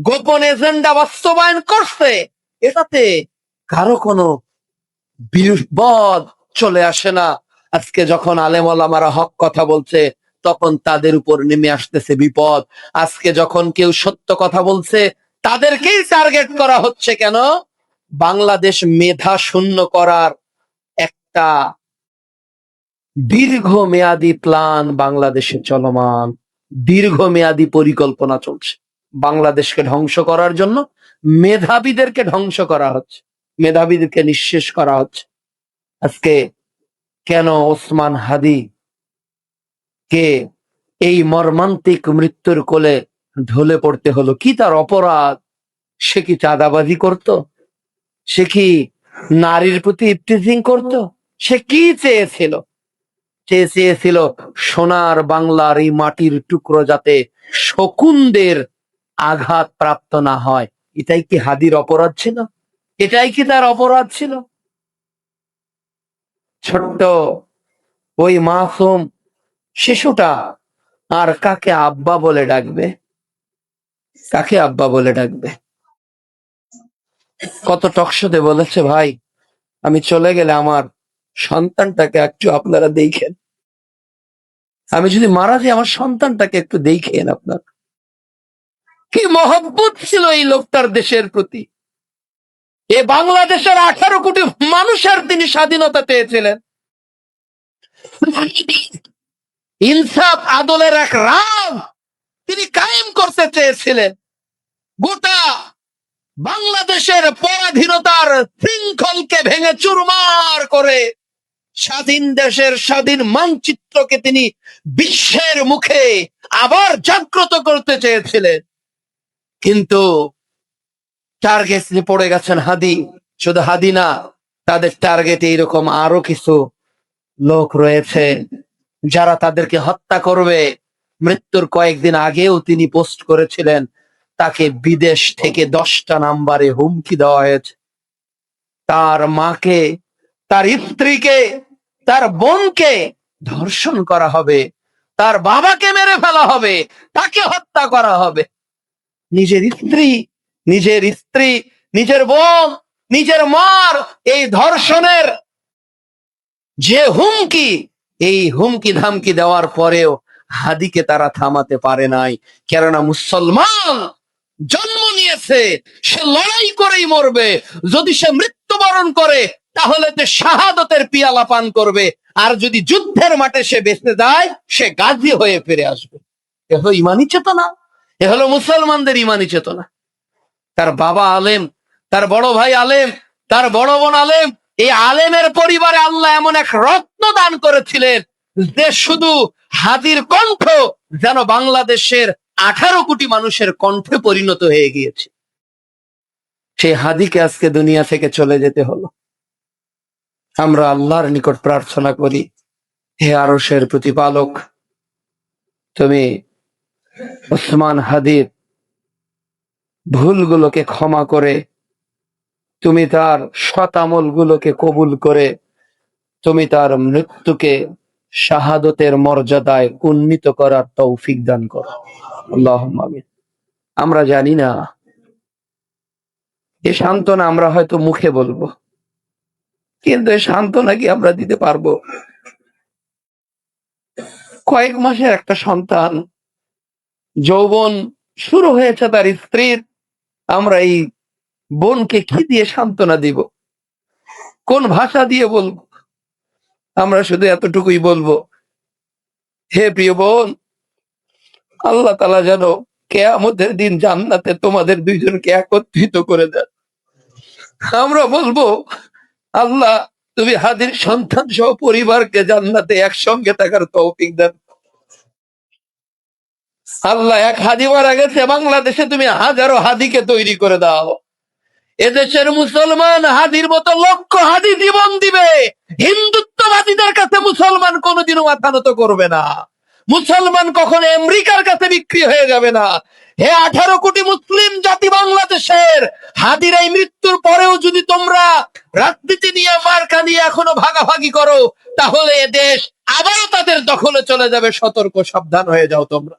গোপন এজেন্ডা বাস্তবায়ন করছে, এটাতে কারো কোনো বিপদ চলে আসে না। আজকে যখন আলেম ওলামারা হক কথা বলছে, তখন তাদের উপর নেমে আসতেছে বিপদ। আজকে যখন কেউ সত্য কথা বলছে, তাদেরকেই টার্গেট করা হচ্ছে। কেন? বাংলাদেশ মেধা শূন্য করার একটা দীর্ঘমেয়াদী প্ল্যান বাংলাদেশে চলমান, দীর্ঘমেয়াদী পরিকল্পনা চলছে। বাংলাদেশকে ধ্বংস করার জন্য মেধাবীদেরকে ধ্বংস করা হচ্ছে, মেধাবীদেরকে নিঃশেষ করা হচ্ছে। আজকে কেন ওসমান হাদি কে এই মর্মান্তিক মৃত্যুর কোলে ঢলে পড়তে হলো? কি তার অপরাধ? সে কি চাঁদাবাজি করত? সে কি নারীর প্রতি ইফটিজিং করত? সে কি চেয়েছিল? চেয়েছিল সোনার বাংলার এই মাটির টুকরো যাতে শকুনদের আঘাত প্রাপ্ত না হয়। এটাই কি হাদির অপরাধ ছিল? এটাই কি তার অপরাধ ছিল? ছোট্ট ওই মাসুম শিশুটা আর কাকে আব্বা বলে ডাকবে? কাকে আব্বা বলে ডাকবে? কত টকশোতে বলেছে, ভাই আমি চলে গেলে আমার সন্তানটাকে একটু আপনারা দেখেন, আমি যদি মারা যাই আমার সন্তানটাকে একটু দেখেন। আপনার কি মহব্বত ছিল এই লোকটার দেশের প্রতি। এ বাংলাদেশের 18 কোটি মানুষের তিনি স্বাধীনতা পেয়েছিলেন। ইনসাফ আদলের এক রাজ তিনি কায়েম করতে চেয়েছিলেন। গোটা বাংলাদেশের পরাধীনতার শৃঙ্খলকে ভেঙে চুরমার করে স্বাধীন দেশের স্বাধীন মানচিত্রকে তিনি বিশ্বের মুখে আবার জাগ্রত করতে চেয়েছিলেন। কিন্তু টার্গেট পড়ে গেছেন হাদি। শুধু হাদি না, তাদের টার্গেটে এরকম আরো কিছু লোক রয়েছে যারা তাদেরকে হত্যা করবে। মৃত্যুর কয়েকদিন আগেও তিনি পোস্ট করেছিলেন তাকে বিদেশ থেকে 10টা নাম্বারে হুমকি দেওয়া হয়েছে। তার মাকে, তার স্ত্রীকে, তার বোনকে ধর্ষণ করা হবে, তার বাবাকে মেরে ফেলা হবে, তাকে হত্যা করা হবে। নিজের স্ত্রী, নিজের বোন, নিজের মার এই ধর্ষণের যে হুমকি, এই হুমকি ধামকি দেওয়ার পরেও হাদিকে তারা থামাতে পারে নাই। কেননা মুসলমান জন্ম নিয়েছে, সে লড়াই করেই মরবে। যদি সে মৃত্যুবরণ করে তাহলে তো শাহাদতের পিয়ালা পান করবে, আর যদি যুদ্ধের মাঠে সে বেঁচে যায় সে গাজী হয়ে ফিরে আসবে। এ হলো ইমানি চেতনা, এ হলো মুসলমানদের ইমানি চেতনা। তার বাবা আলেম, তার বড় ভাই আলেম, তার বড় বোন আলেম। এই আলেমের পরিবারে আল্লাহ এমন এক রত্ন দান করেছিলেন যে শুধু হাদির কণ্ঠ যেন বাংলাদেশের 18 কোটি মানুষের কণ্ঠে পরিণত হয়ে গিয়েছে। সেই হাদিকে আজকে দুনিয়া থেকে চলে যেতে হলো। আমরা আল্লাহর নিকট প্রার্থনা করি, হে আরশের প্রতিপালক, তুমি ওসমান হাদির ভুলগুলোকে ক্ষমা করে, তুমি তার সৎ আমলগুলোকে কবুল করে, তুমি তার মৃত্যুকে শাহাদতের মর্যাদায় উন্নীত করার তৌফিক দান করো। আল্লাহুম্মা আমিন। আমরা জানি না এই সান্ত্বনা আমরা হয়তো মুখে বলবো, কিন্তু এই সান্ত্বনা কি আমরা দিতে পারবো? কয়েক মাসের একটা সন্তান, যৌবন শুরু হয়েছে তার স্ত্রীর, আমরা এই বোনকে কি দিয়ে সান্ত্বনা দিব? কোন ভাষা দিয়ে বলবো? আমরা শুধু এতটুকুই বলবো, হে প্রিয় বোন, আল্লাহ তাআলা যেন কিয়ামতের দিন জান্নাতে তোমাদের দুইজনকে একত্রিত করে দেন। আমরা বলবো, আল্লাহ তুমি হাদির সন্তান সহ পরিবারকে জান্নাতে একসঙ্গে থাকার তৌফিক দেন। আল্লাহ, এক হাদি মারা গেছে, বাংলাদেশে তুমি হাজারো হাদিকে তৈরি করে দাও। এদেশের মুসলমান হাদির মতো লক্ষ হাদি জীবন দিবে। হিন্দুত্ববাদীদের কাছে মুসলমান কোনোদিনও মাথা নত করবে না। মুসলমান কখনো আমেরিকার কাছে বিক্রি হয়ে যাবে না। হে 18 কোটি মুসলিম জাতি বাংলাদেশের, হাদির এই মৃত্যুর পরেও যদি তোমরা রাজনীতি নিয়ে, মার্কা নিয়ে এখনো ভাগাভাগি করো, তাহলে এ দেশ আবারও তাদের দখলে চলে যাবে। সতর্ক, সাবধান হয়ে যাও তোমরা।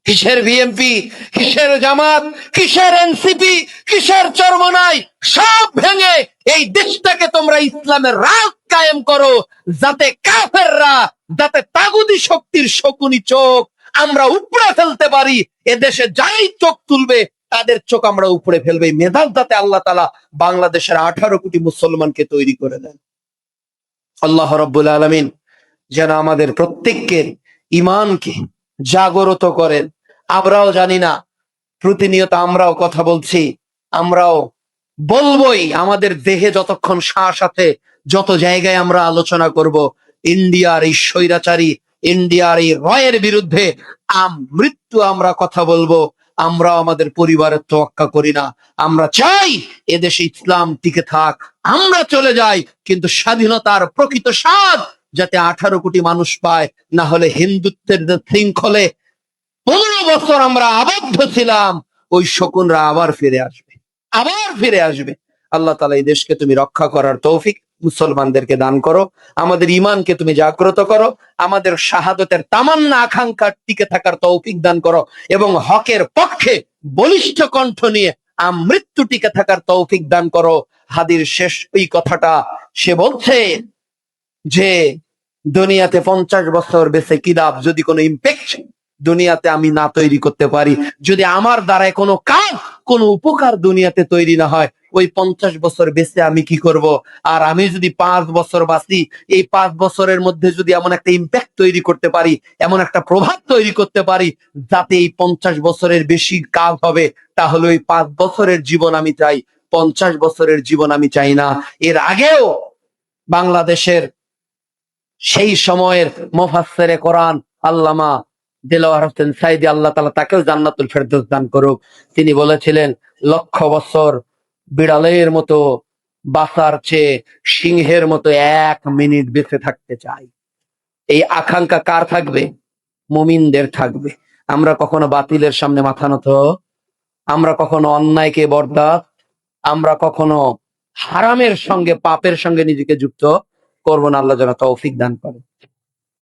কিসের বিএনপি, কিসের জামাত, কিসের এনসিপি, কিসের চরমনাই, সব ভেঙে এই দেশটাকে তোমরা ইসলামের রাজ কায়েম করো, যাতে কাফেররা, যাতে তাগুতি শক্তির শকুনি চোখ আমরা উপড়ে ফেলতে পারি। এদেশে যাই চোখ তুলবে তাদের চোখ আমরা উপড়ে ফেলবে। মেধার যাতে আল্লাহ তাআলা বাংলাদেশের 18 কোটি মুসলমানকে তৈরি করে দেন। আল্লাহ রাব্বুল আলামিন যেন আমাদের প্রত্যেককে ইমানকে জাগ্রত করেন। আমরাও জানি না, প্রতিনিয়ত আমরাও কথা বলছি, আমরাও বলবোই। আমাদের দেহে যতক্ষণ শ্বাস আছে, যত জায়গায় আমরা আলোচনা করব ইন্ডিয়ার এই স্বৈরাচারী, ইন্ডিয়ার এই রয়ের বিরুদ্ধে মৃত্যু আমরা কথা বলবো। আমরাও আমাদের পরিবারের তোয়াক্কা করি না। আমরা চাই এদেশে ইসলাম টিকে থাক, আমরা চলে যাই, কিন্তু স্বাধীনতার প্রকৃত স্বাদ যাতে 18 কোটি মানুষ পায়। না হলে হিন্দুত্বের শৃঙ্খলে 15 বছর আমরা আবদ্ধ ছিলাম, ওই শকুনরা আবার ফিরে আসবে, আবার ফিরে আসবে। আল্লাহ তাআলা এই দেশকে তুমি রক্ষা করার তৌফিক মুসলমানদেরকে দান করো। আমাদের ইমানকে তুমি জাগ্রত করো। আমাদের শাহাদতের তামান্না আকাঙ্ক্ষা টিকে থাকার তৌফিক দান করো, এবং হকের পক্ষে বলিষ্ঠ কণ্ঠ নিয়ে মৃত্যু টিকে থাকার তৌফিক দান করো। হাদির শেষ ওই কথাটা সে বলছে যে দুনিয়াতে 50 বছর বেঁচে কি লাভ যদি কোনো ইম্প্যাক্ট দুনিয়াতে আমি না তৈরি করতে পারি, যদি আমার দ্বারায় কোনো কাজ, কোনো উপকার দুনিয়াতে তৈরি না হয়, ওই 50 বছর বেঁচে আমি কি করব? আর আমি যদি 5 বছর বাঁচি, এই 5 বছরের মধ্যে যদি এমন একটা ইম্প্যাক্ট তৈরি করতে পারি, এমন একটা প্রভাব তৈরি করতে পারি যাতে এই 50 বছরের বেশি কাজ হবে, তাহলে ওই 5 বছরের জীবন আমি চাই, 50 বছরের জীবন আমি চাই না। এর আগেও বাংলাদেশের সেই সময়ের মুফাসসিরে কোরআন আল্লামা দেলোয়ার হোসেন সাইদি, আল্লাহ তাআলা তাকেও জান্নাতুল ফেরদৌস দান করুক, তিনি বলেছিলেন লক্ষ বছর বিড়ালের মতো বাঁচার চেয়ে সিংহের মতো 1 মিনিট বেঁচে থাকতে চাই। এই আকাঙ্ক্ষা কার থাকবে? মুমিনদের থাকবে। আমরা কখনো বাতিলের সামনে মাথা নত, আমরা কখনো অন্যায়কে বরদাস্ত, আমরা কখনো হারামের সঙ্গে পাপের সঙ্গে নিজেকে যুক্ত করব না। আল্লাহ যেন তৌফিক দান করে।